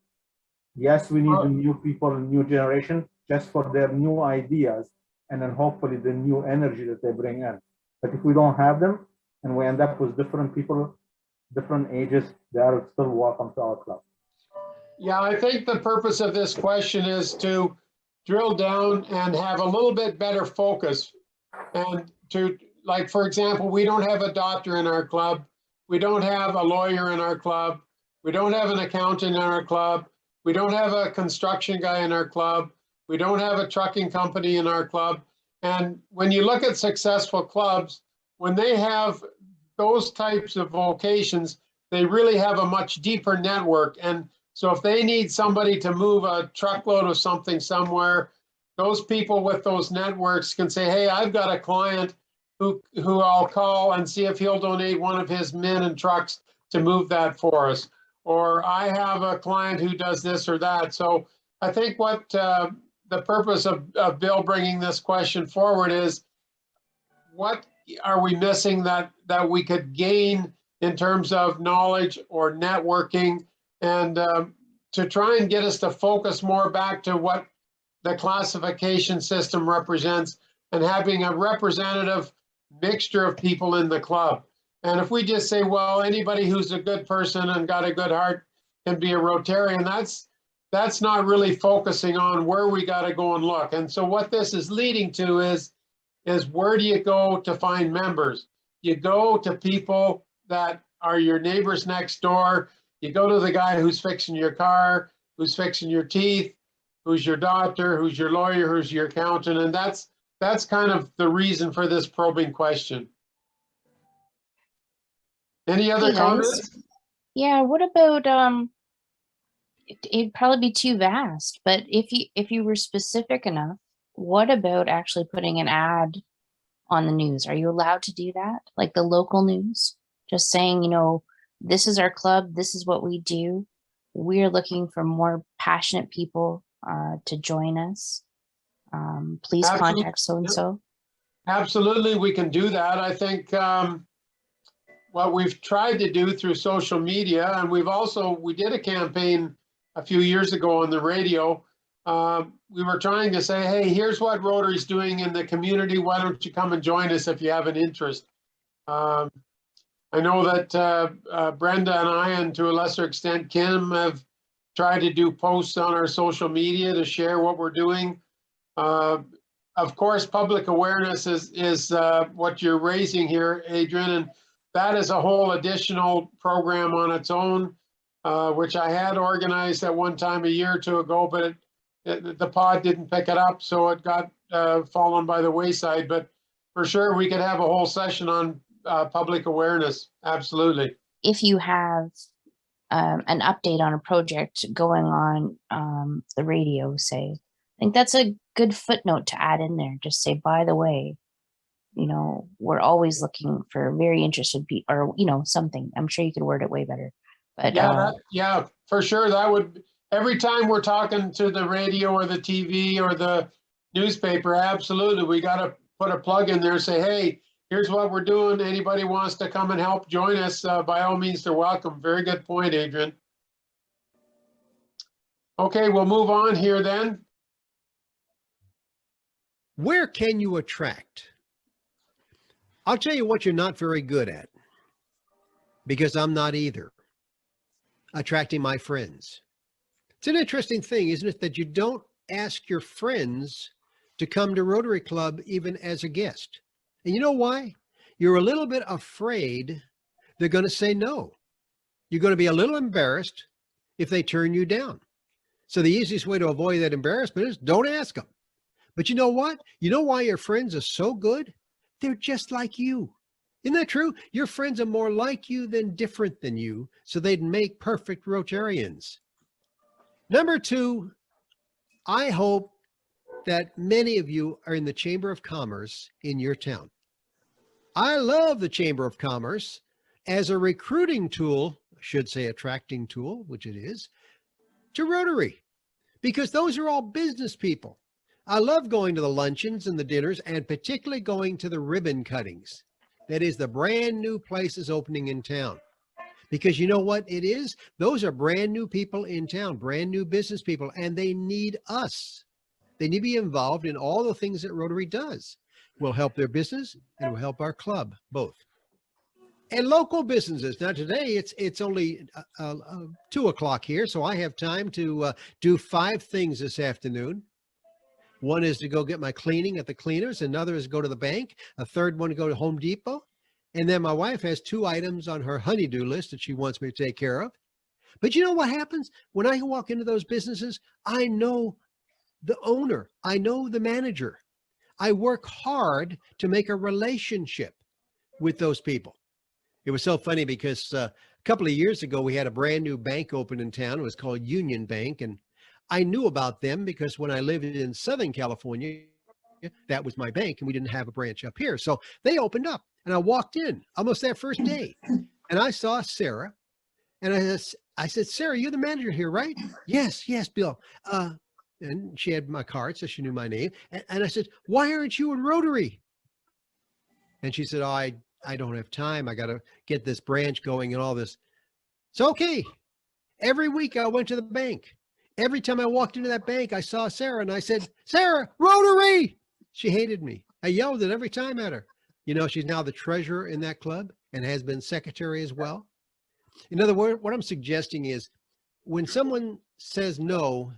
Yes, we need the new people, new generation, just for their new ideas, and then hopefully the new energy that they bring in. But if we don't have them, and we end up with different people, different ages, they are still welcome to our club. Yeah, I think the purpose of this question is to drill down and have a little bit better focus. And to, like, for example, we don't have a doctor in our club. We don't have a lawyer in our club. We don't have an accountant in our club. We don't have a construction guy in our club. We don't have a trucking company in our club. And when you look at successful clubs, when they have those types of vocations, they really have a much deeper network. And so if they need somebody to move a truckload of something somewhere, those people with those networks can say, hey, I've got a client who I'll call and see if he'll donate one of his men and trucks to move that for us. Or I have a client who does this or that. So I think what the purpose of Bill bringing this question forward is, what are we missing that we could gain in terms of knowledge or networking, and to try and get us to focus more back to what the classification system represents, and having a representative mixture of people in the club. And if we just say, well, anybody who's a good person and got a good heart can be a Rotarian, that's not really focusing on where we got to go and look. And so what this is leading to is where do you go to find members? You go to people that are your neighbors next door. You go to the guy who's fixing your car, who's fixing your teeth, who's your doctor, who's your lawyer, who's your accountant. And that's kind of the reason for this probing question. Any other Hey, guys. comments? Yeah, what about it'd probably be too vast, but if you were specific enough, what about actually putting an ad on the news? Are you allowed to do that? Like the local news? Just saying, you know, this is our club, this is what we do. We're looking for more passionate people to join us. Please Absolutely. contact so-and-so. Absolutely, we can do that. I think what we've tried to do through social media, and we did a campaign a few years ago on the radio. We were trying to say, hey, here's what Rotary's doing in the community. Why don't you come and join us if you have an interest? I know that Brenda and I, and to a lesser extent Kim, have tried to do posts on our social media to share what we're doing. Of course, public awareness is what you're raising here, Adrian, and that is a whole additional program on its own, which I had organized at one time a year or two ago, but the pod didn't pick it up, so it got fallen by the wayside. But for sure, we could have a whole session on public awareness. Absolutely. If you have an update on a project going on the radio, say, I think that's a good footnote to add in there. Just say, by the way, you know, we're always looking for very interested people, or, you know, something. I'm sure you could word it way better. But yeah, for sure. That would, every time we're talking to the radio or the TV or the newspaper, absolutely, we got to put a plug in there, say, hey, here's what we're doing. Anybody wants to come and help join us, by all means, they're welcome. Very good point, Adrian. Okay, we'll move on here then. Where can you attract? I'll tell you what you're not very good at, because I'm not either. Attracting my friends. It's an interesting thing, isn't it, that you don't ask your friends to come to Rotary Club even as a guest. And you know why? You're a little bit afraid they're going to say no. You're going to be a little embarrassed if they turn you down. So the easiest way to avoid that embarrassment is don't ask them. But you know what? You know why your friends are so good? They're just like you. Isn't that true? Your friends are more like you than different than you, so they'd make perfect Rotarians. Number two, I hope that many of you are in the Chamber of Commerce in your town. I love the Chamber of Commerce as a recruiting tool, I should say attracting tool, which it is, to Rotary, because those are all business people. I love going to the luncheons and the dinners, and particularly going to the ribbon cuttings. That is the brand new places opening in town. Because you know what it is? Those are brand new people in town, brand new business people, and they need us. They need to be involved in all the things that Rotary does. We'll help their business and we'll help our club, both. And local businesses. Now today it's only 2 o'clock here, so I have time to do 5 things this afternoon. One is to go get my cleaning at the cleaners. Another is go to the bank. A third one to go to Home Depot. And then my wife has 2 items on her honey-do list that she wants me to take care of. But you know what happens? When I walk into those businesses, I know the owner. I know the manager. I work hard to make a relationship with those people. It was so funny because a couple of years ago, we had a brand new bank open in town. It was called Union Bank. And I knew about them because when I lived in Southern California, that was my bank, and we didn't have a branch up here. So they opened up, and I walked in almost that first day, and I saw Sarah, and I said, Sarah, you're the manager here, right? Yes, Bill. And she had my card, so she knew my name. And I said, why aren't you in Rotary? And she said, oh, I don't have time. I got to get this branch going and all this. It's okay. Every week I went to the bank. Every time I walked into that bank, I saw Sarah and I said, Sarah, Rotary. She hated me. I yelled it every time at her. You know, she's now the treasurer in that club and has been secretary as well. In other words, what I'm suggesting is when someone says no,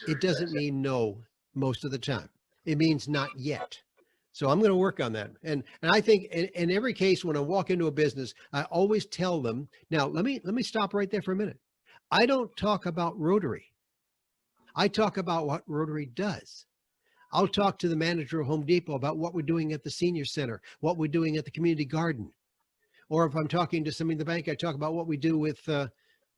it doesn't mean no most of the time. It means not yet. So I'm going to work on that. And I think in every case, when I walk into a business, I always tell them, now let me stop right there for a minute. I don't talk about Rotary. I talk about what Rotary does. I'll talk to the manager of Home Depot about what we're doing at the senior center, what we're doing at the community garden. Or if I'm talking to somebody in the bank, I talk about what we do with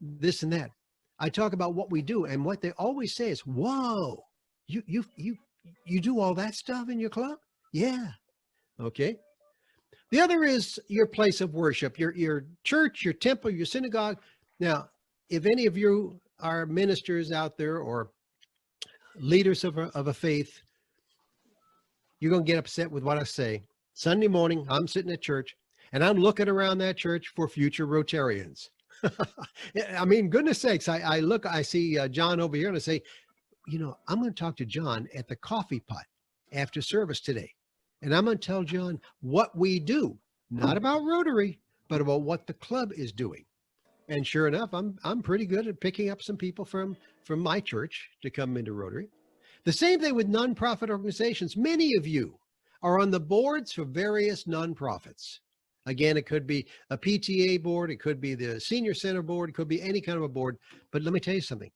this and that. I talk about what we do, and what they always say is, whoa, you do all that stuff in your club? Yeah. Okay. The other is your place of worship, your church, your temple, your synagogue. Now, if any of you are ministers out there or leaders of a faith, you're going to get upset with what I say. Sunday morning, I'm sitting at church and I'm looking around that church for future Rotarians. I mean, goodness sakes, I see John over here and I say, you know, I'm going to talk to John at the coffee pot after service today. And I'm going to tell John what we do, not about Rotary, but about what the club is doing. And sure enough, I'm pretty good at picking up some people from my church to come into Rotary. The same thing with nonprofit organizations. Many of you are on the boards for various nonprofits. Again, it could be a PTA board, it could be the senior center board, it could be any kind of a board. But let me tell you something.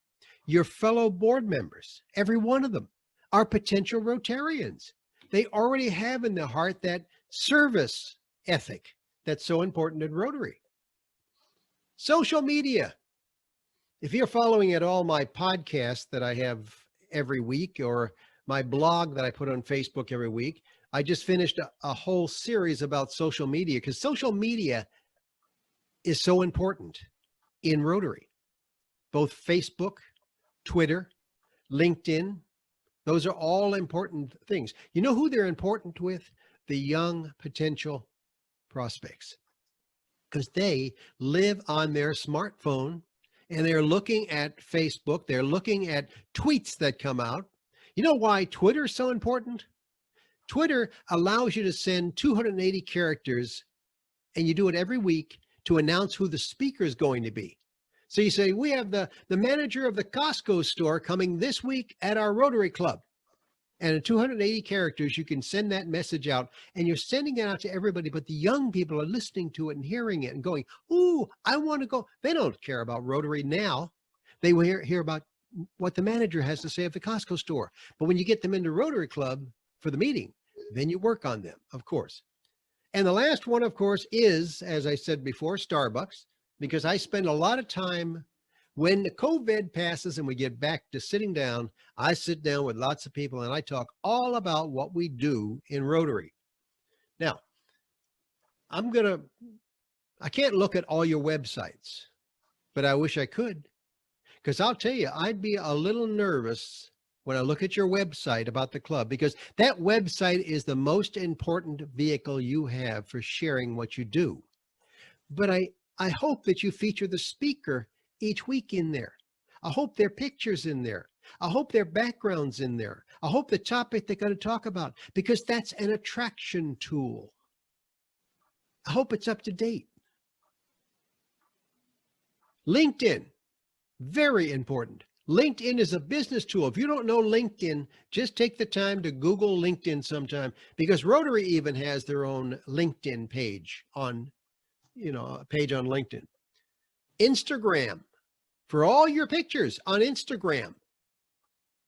Your fellow board members, every one of them, are potential Rotarians. They already have in their heart that service ethic that's so important in Rotary. Social media. If you're following at all my podcast that I have every week or my blog that I put on Facebook every week, I just finished a whole series about social media because social media is so important in Rotary. Both Facebook, Twitter, LinkedIn, those are all important things. You know who they're important with? The young potential prospects, because they live on their smartphone and they're looking at Facebook. They're looking at tweets that come out. You know why Twitter is so important? Twitter allows you to send 280 characters, and you do it every week to announce who the speaker is going to be. So you say, we have the manager of the Costco store coming this week at our Rotary Club. And in 280 characters, you can send that message out, and you're sending it out to everybody, but the young people are listening to it and hearing it and going, ooh, I want to go. They don't care about Rotary now. They will hear about what the manager has to say at the Costco store. But when you get them into Rotary Club for the meeting, then you work on them, of course. And the last one, of course, is, as I said before, Starbucks, because I spend a lot of time when the COVID passes and we get back to sitting down. I sit down with lots of people and I talk all about what we do in Rotary. Now, I can't look at all your websites, but I wish I could, because I'll tell you, I'd be a little nervous when I look at your website about the club, because that website is the most important vehicle you have for sharing what you do. But I hope that you feature the speaker each week in there. I hope their pictures in there. I hope their backgrounds in there. I hope the topic they're going to talk about, because that's an attraction tool. I hope it's up to date. LinkedIn, very important. LinkedIn is a business tool. If you don't know LinkedIn, just take the time to Google LinkedIn sometime, because Rotary even has their own LinkedIn page on, a page on LinkedIn. Instagram, for all your pictures on Instagram.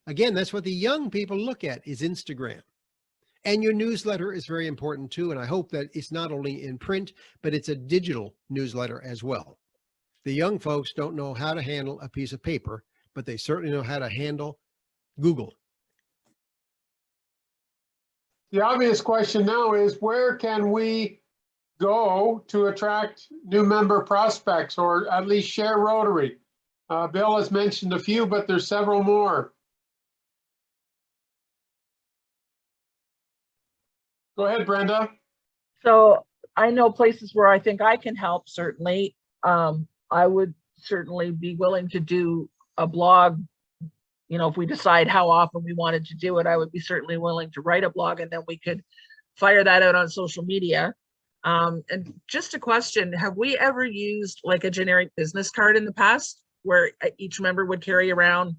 Again, that's what the young people look at, is Instagram. And your newsletter is very important too. And I hope that it's not only in print, but it's a digital newsletter as well. The young folks don't know how to handle a piece of paper, but they certainly know how to handle Google. The obvious question now is, where can we go to attract new member prospects, or at least share Rotary? Bill has mentioned a few, but there's several more. Go ahead, Brenda. So I know places where I think I can help, certainly. I would certainly be willing to do a blog. You know, if we decide how often we wanted to do it, I would be certainly willing to write a blog, and then we could fire that out on social media. And just a question, have we ever used like a generic business card in the past where each member would carry around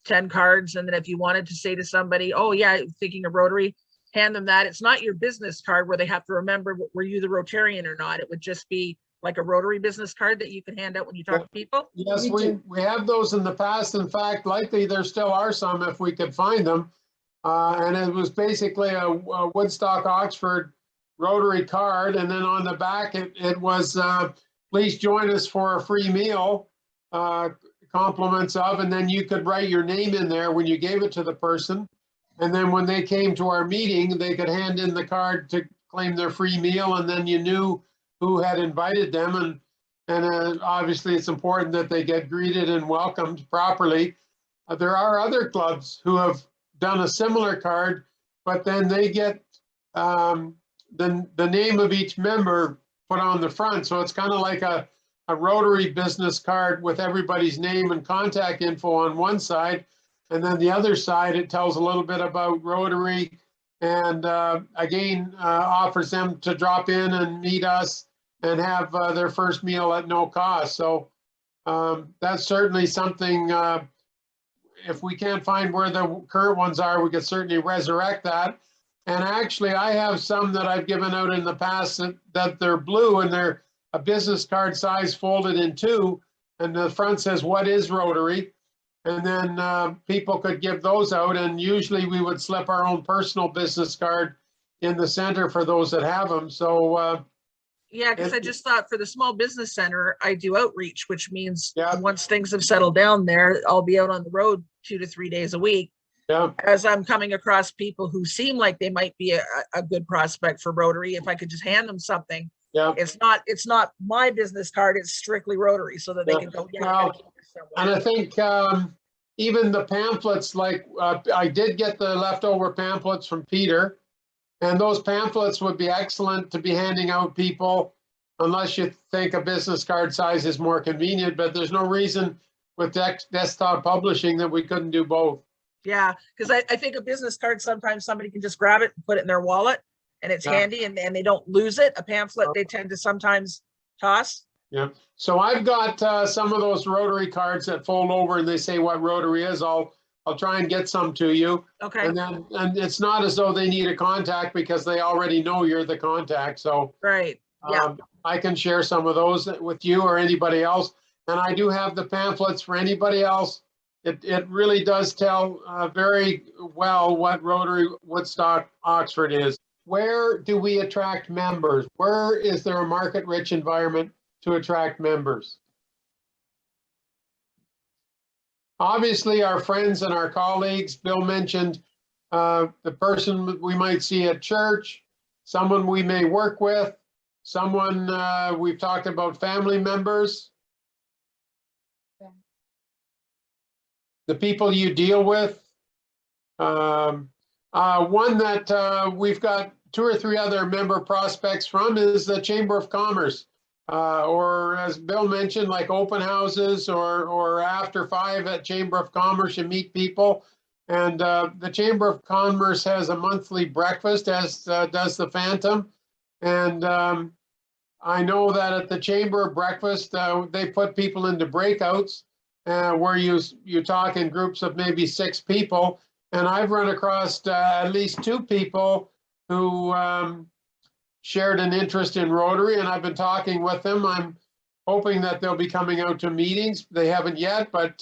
10 cards, and then if you wanted to say to somebody, oh yeah, thinking of Rotary, hand them that. It's not your business card where they have to remember were you the Rotarian or not. It would just be like a Rotary business card that you could hand out when you talk to people. Yes, Me we have those in the past. In fact, likely there still are some if we could find them. And it was basically a Woodstock-Oxford Rotary card. And then on the back, it was, please join us for a free meal, compliments of, and then you could write your name in there when you gave it to the person. And then when they came to our meeting, they could hand in the card to claim their free meal, and then you knew who had invited them. And obviously it's important that they get greeted and welcomed properly. There are other clubs who have done a similar card, but then they get the name of each member put on the front. So it's kind of like a Rotary business card with everybody's name and contact info on one side. And then the other side, it tells a little bit about Rotary, and again, offers them to drop in and meet us and have their first meal at no cost. So that's certainly something, if we can't find where the current ones are, we could certainly resurrect that. And actually, I have some that I've given out in the past that they're blue, and they're a business card size folded in two. And the front says, "What is Rotary?" And then people could give those out. And usually we would slip our own personal business card in the center for those that have them. So Yeah, because I just thought for the small business center, I do outreach, which means Yeah. once things have settled down there, I'll be out on the road 2 to 3 days a week. yeah, As I'm coming across people who seem like they might be a good prospect for Rotary, if I could just hand them something, yeah. it's not my business card, it's strictly Rotary, so that they Yeah. can go, yeah, I Well, gotta keep this somewhere. And I think even the pamphlets, like I did get the leftover pamphlets from Peter, and those pamphlets would be excellent to be handing out people, unless you think a business card size is more convenient, but there's no reason with desktop publishing that we couldn't do both. Yeah, because I think a business card, sometimes somebody can just grab it and put it in their wallet, and it's Yeah. handy, and they don't lose it. A pamphlet, they tend to sometimes toss. Yeah, so I've got some of those Rotary cards that fold over and they say what Rotary is. I'll try and get some to you. Okay, And it's not as though they need a contact because they already know you're the contact. So right, yeah, I can share some of those with you or anybody else. And I do have the pamphlets for anybody else. It really does tell very well what Rotary Woodstock-Oxford is. Where do we attract members? Where is there a market-rich environment to attract members? Obviously, our friends and our colleagues. Bill mentioned the person we might see at church, someone we may work with, someone we've talked about, family members. The people you deal with. One that we've got 2 or 3 other member prospects from is the Chamber of Commerce. Or as Bill mentioned, like open houses or after 5 at Chamber of Commerce, you meet people. And the Chamber of Commerce has a monthly breakfast, as does the Phantom. And I know that at the Chamber breakfast, they put people into breakouts where you talk in groups of maybe 6 people. And I've run across at least 2 people who shared an interest in Rotary, and I've been talking with them. I'm hoping that they'll be coming out to meetings. They haven't yet, but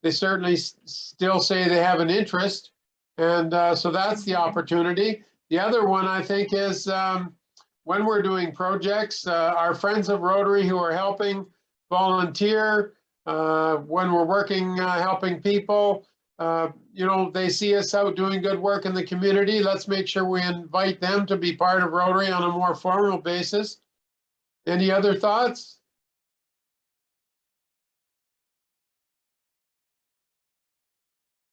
they certainly still say they have an interest. And so that's the opportunity. The other one, I think, is when we're doing projects, our friends of Rotary who are helping volunteer, when we're working, helping people, you know, they see us out doing good work in the community. Let's make sure we invite them to be part of Rotary on a more formal basis. Any other thoughts?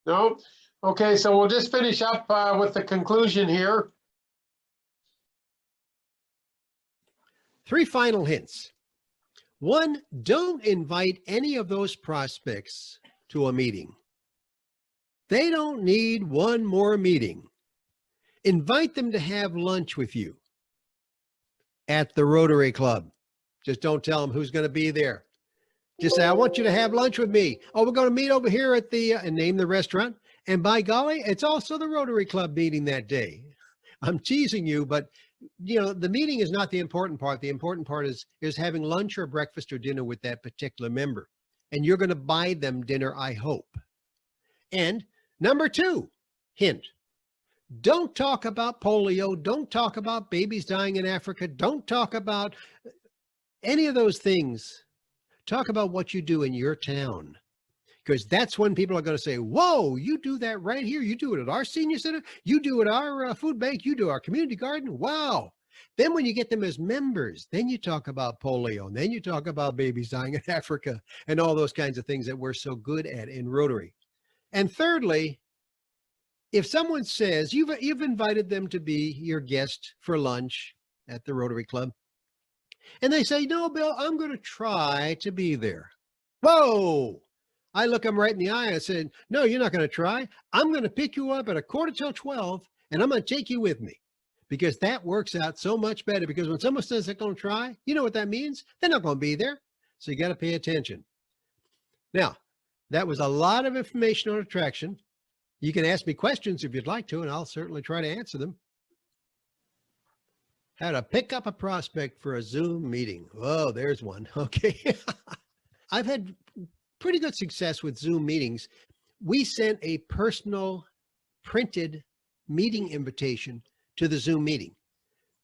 No? Okay, so we'll just finish up with the conclusion here. 3 final hints. 1, don't invite any of those prospects to a meeting. They don't need one more meeting. Invite them to have lunch with you at the Rotary Club. Just don't tell them who's going to be there. Just say, I want you to have lunch with me. Oh, we're going to meet over here at the, and name the restaurant. And by golly, it's also the Rotary Club meeting that day. I'm teasing you, but you know, the meeting is not the important part. The important part is having lunch or breakfast or dinner with that particular member. And you're going to buy them dinner, I hope. And number 2, hint. Don't talk about polio. Don't talk about babies dying in Africa. Don't talk about any of those things. Talk about what you do in your town, because that's when people are going to say, whoa, you do that right here. You do it at our senior center. You do it at our food bank. You do our community garden. Wow. Then when you get them as members, then you talk about polio. And then you talk about babies dying in Africa and all those kinds of things that we're so good at in Rotary. And thirdly, if someone says you've invited them to be your guest for lunch at the Rotary Club, and they say, no, Bill, I'm going to try to be there. Whoa. I look them right in the eye and said, no, you're not going to try. I'm going to pick you up at 11:45 and I'm going to take you with me, because that works out so much better. Because when someone says they're going to try, you know what that means? They're not going to be there. So you got to pay attention. Now, that was a lot of information on attraction. You can ask me questions if you'd like to, and I'll certainly try to answer them. How to pick up a prospect for a Zoom meeting. Oh, there's one. Okay. I've had pretty good success with Zoom meetings. We sent a personal printed meeting invitation to the Zoom meeting,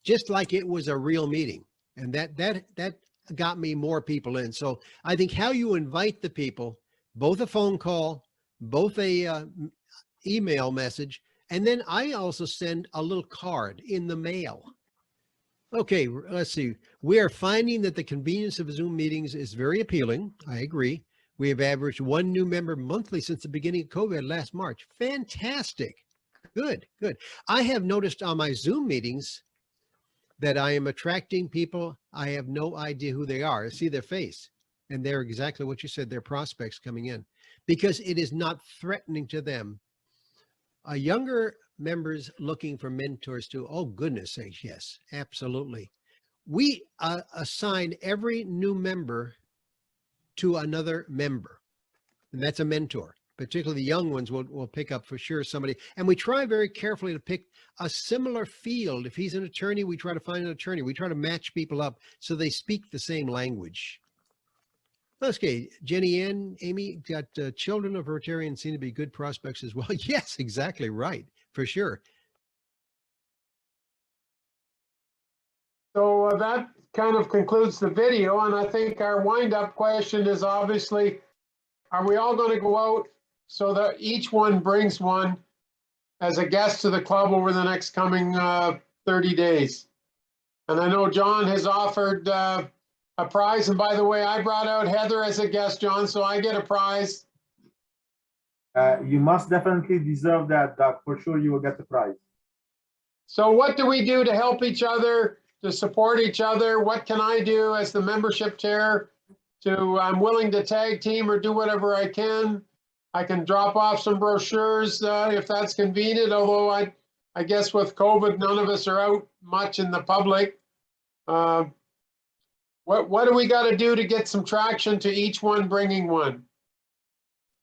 just like it was a real meeting. And that got me more people in. So I think how you invite the people, both a phone call, both a email message, and then I also send a little card in the mail. Okay, let's see. We are finding that the convenience of Zoom meetings is very appealing. I agree. We have averaged 1 new member monthly since the beginning of COVID last March. Fantastic. Good, good. I have noticed on my Zoom meetings that I am attracting people. I have no idea who they are. I see their face, and they're exactly what you said. They're prospects coming in, because it is not threatening to them. Younger members looking for mentors too. Oh, goodness sakes, yes, absolutely. We assign every new member to another member, and that's a mentor. Particularly the young ones will pick up for sure somebody. And we try very carefully to pick a similar field. If he's an attorney, we try to find an attorney. We try to match people up so they speak the same language. Okay, Jenny Ann, Amy, got children of Rotarians seem to be good prospects as well. Yes, exactly right, for sure. So that kind of concludes the video. And I think our wind-up question is obviously, are we all going to go out so that each one brings one as a guest to the club over the next coming 30 days? And I know John has offered a prize. And by the way, I brought out Heather as a guest, John, so I get a prize. You must definitely deserve that, Doug. For sure, you will get the prize. So what do we do to help each other, to support each other? What can I do as the membership chair I'm willing to tag team or do whatever I can? I can drop off some brochures if that's convenient, although I guess with COVID, none of us are out much in the public. What do we got to do to get some traction to each one bringing one?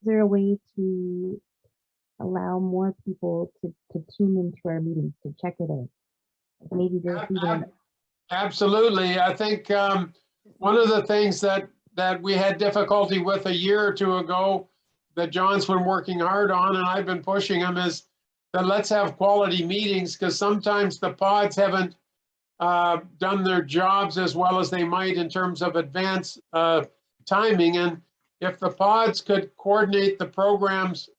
Is there a way to allow more people to tune into our meetings, to check it out? Maybe there's even... Absolutely. I think one of the things that we had difficulty with a year or two ago that John's been working hard on, and I've been pushing him, is that let's have quality meetings, because sometimes the pods haven't done their jobs as well as they might in terms of advance timing. And if the pods could coordinate the programs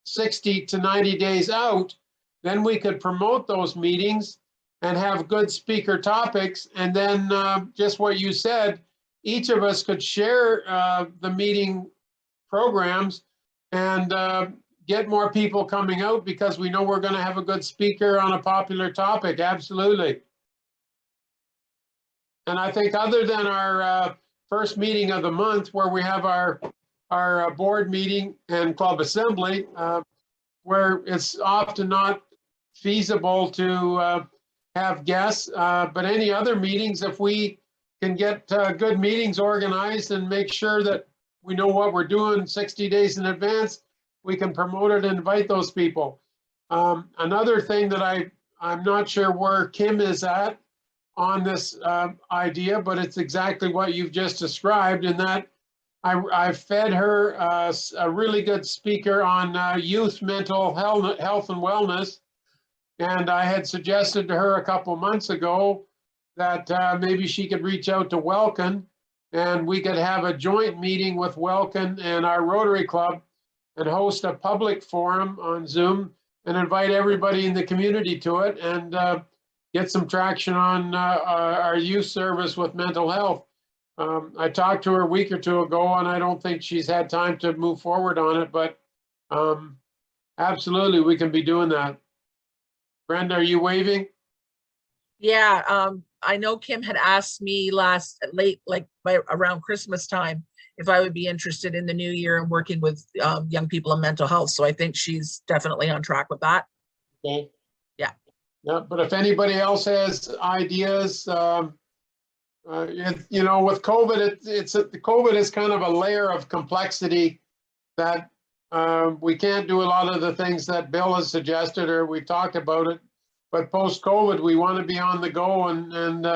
60 to 90 days out, then we could promote those meetings and have good speaker topics. And then just what you said, each of us could share the meeting programs and get more people coming out, because we know we're going to have a good speaker on a popular topic. Absolutely. And I think other than our first meeting of the month where we have our board meeting and club assembly, where it's often not feasible to have guests, but any other meetings, if we can get good meetings organized and make sure that we know what we're doing 60 days in advance, we can promote it and invite those people. Another thing that I'm not sure where Kim is at on this idea, but it's exactly what you've just described, in that I fed her a really good speaker on youth mental health and wellness. And I had suggested to her a couple months ago that maybe she could reach out to Welkin and we could have a joint meeting with Welkin and our Rotary Club and host a public forum on Zoom and invite everybody in the community to it and get some traction on our youth service with mental health. I talked to her a week or two ago and I don't think she's had time to move forward on it, but absolutely we can be doing that. Brenda, are you waving? Yeah, I know Kim had asked me around Christmas time, if I would be interested in the new year and working with young people in mental health. So I think she's definitely on track with that. Okay. Yeah. Yeah, but if anybody else has ideas, with COVID, COVID is kind of a layer of complexity that we can't do a lot of the things that Bill has suggested or we've talked about it. But post-COVID, we want to be on the go and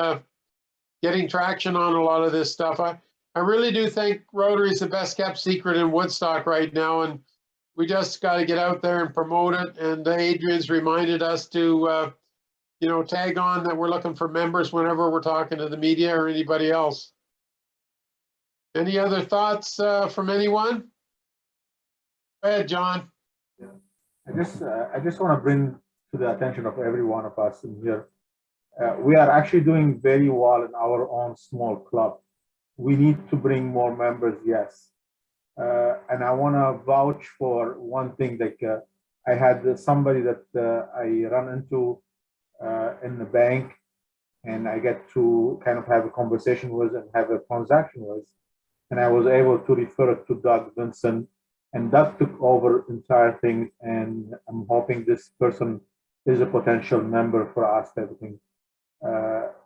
getting traction on a lot of this stuff. I really do think Rotary is the best kept secret in Woodstock right now, and we just got to get out there and promote it. And Adrian's reminded us to, tag on that we're looking for members whenever we're talking to the media or anybody else. Any other thoughts from anyone? Go ahead, John. Yeah. I just want to bring to the attention of every one of us in here. We are actually doing very well in our own small club. We need to bring more members, yes. And I want to vouch for one thing. Like I had somebody that I run into in the bank, and I get to kind of have a conversation with and have a transaction with, and I was able to refer it to Doug Vincent, and Doug took over the entire thing. And I'm hoping this person is a potential member for us, everything.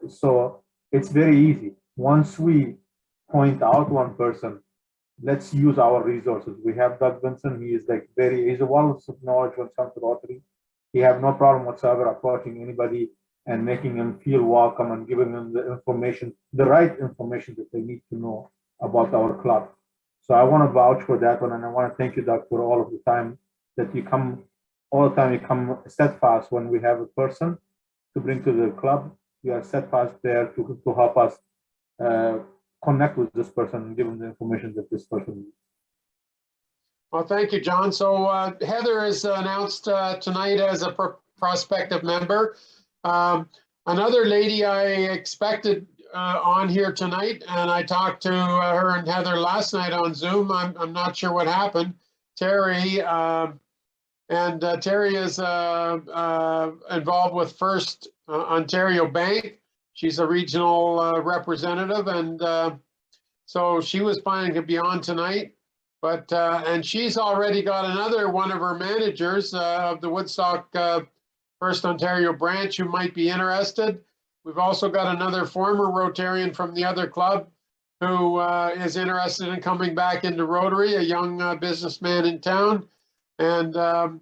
So it's very easy. Once we point out one person, let's use our resources. We have Doug Vincent. He is he's a wealth of knowledge when it comes to Rotary. He have no problem whatsoever approaching anybody and making them feel welcome and giving them the information, the right information that they need to know about our club. So I want to vouch for that one, and I want to thank you, Doug, for all of the time that you come. All the time you come steadfast when we have a person to bring to the club. You are steadfast there to help us connect with this person and give them the information that this person needs. Well, thank you, John. So Heather is announced tonight as a prospective member. Another lady I expected on here tonight, and I talked to her and Heather last night on Zoom. I'm not sure what happened. Terry, and Terry is involved with First Ontario Bank. She's a regional representative, and so she was planning to be on tonight. But and she's already got another one of her managers of the Woodstock First Ontario branch who might be interested. We've also got another former Rotarian from the other club who is interested in coming back into Rotary, a young businessman in town. And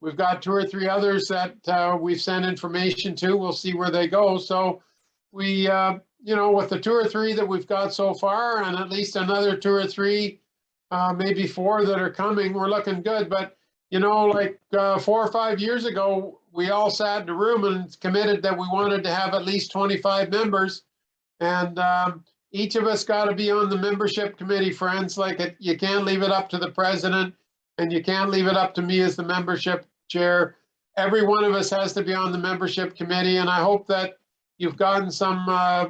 we've got 2 or 3 others that we've sent information to. We'll see where they go. So we, with the 2 or 3 that we've got so far, and at least another 2 or 3, maybe 4 that are coming, we're looking good. But, 4 or 5 years ago, we all sat in a room and committed that we wanted to have at least 25 members. And each of us got to be on the membership committee, friends. You can't leave it up to the president, and you can't leave it up to me as the membership chair. Every one of us has to be on the membership committee. And I hope that you've gotten some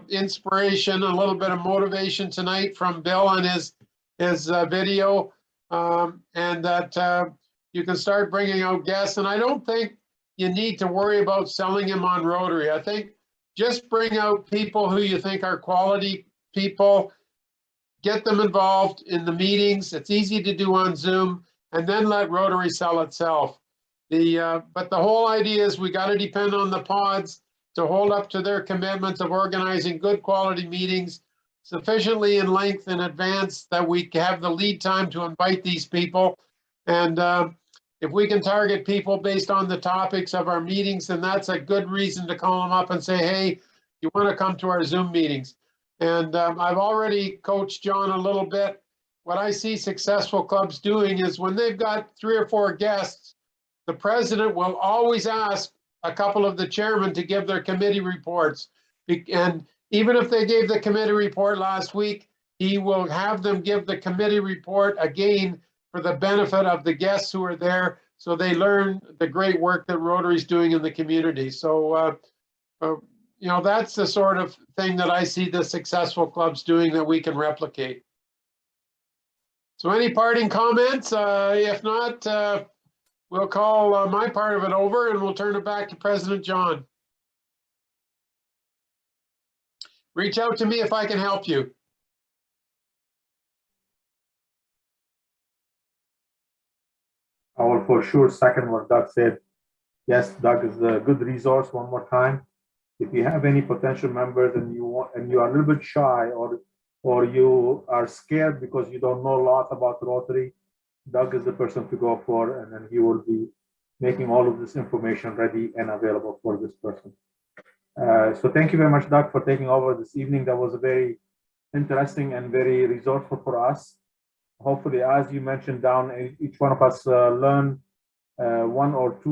inspiration, a little bit of motivation tonight from Bill and his video, and that you can start bringing out guests. And I don't think you need to worry about selling him on Rotary. I think just bring out people who you think are quality people, get them involved in the meetings. It's easy to do on Zoom, and then let Rotary sell itself. But the whole idea is we got to depend on the pods to hold up to their commitments of organizing good quality meetings sufficiently in length in advance that we have the lead time to invite these people. And if we can target people based on the topics of our meetings, then that's a good reason to call them up and say, hey, you want to come to our Zoom meetings. And I've already coached John a little bit. What I see successful clubs doing is when they've got 3 or 4 guests, the president will always ask a couple of the chairmen to give their committee reports. And even if they gave the committee report last week, he will have them give the committee report again for the benefit of the guests who are there, so they learn the great work that Rotary is doing in the community. So, you know, that's the sort of thing that I see the successful clubs doing that we can replicate. So any parting comments? If not, we'll call my part of it over and we'll turn it back to President John. Reach out to me if I can help you. I will for sure second what Doug said. Yes, Doug is a good resource. One more time, if you have any potential members and you are a little bit shy or you are scared because you don't know a lot about Rotary, Doug is the person to go for, and then he will be making all of this information ready and available for this person. So thank you very much, Doug, for taking over this evening. That was a very interesting and very resourceful for us. Hopefully, as you mentioned down, each one of us learned 1 or 2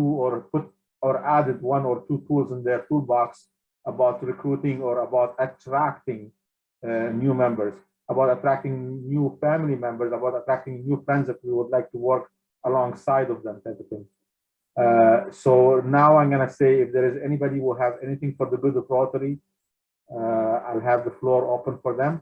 or added 1 or 2 tools in their toolbox about recruiting or about attracting new members, about attracting new family members, about attracting new friends that we would like to work alongside of them, type of thing. So now I'm going to say, if there is anybody who have anything for the good of Rotary, I'll have the floor open for them.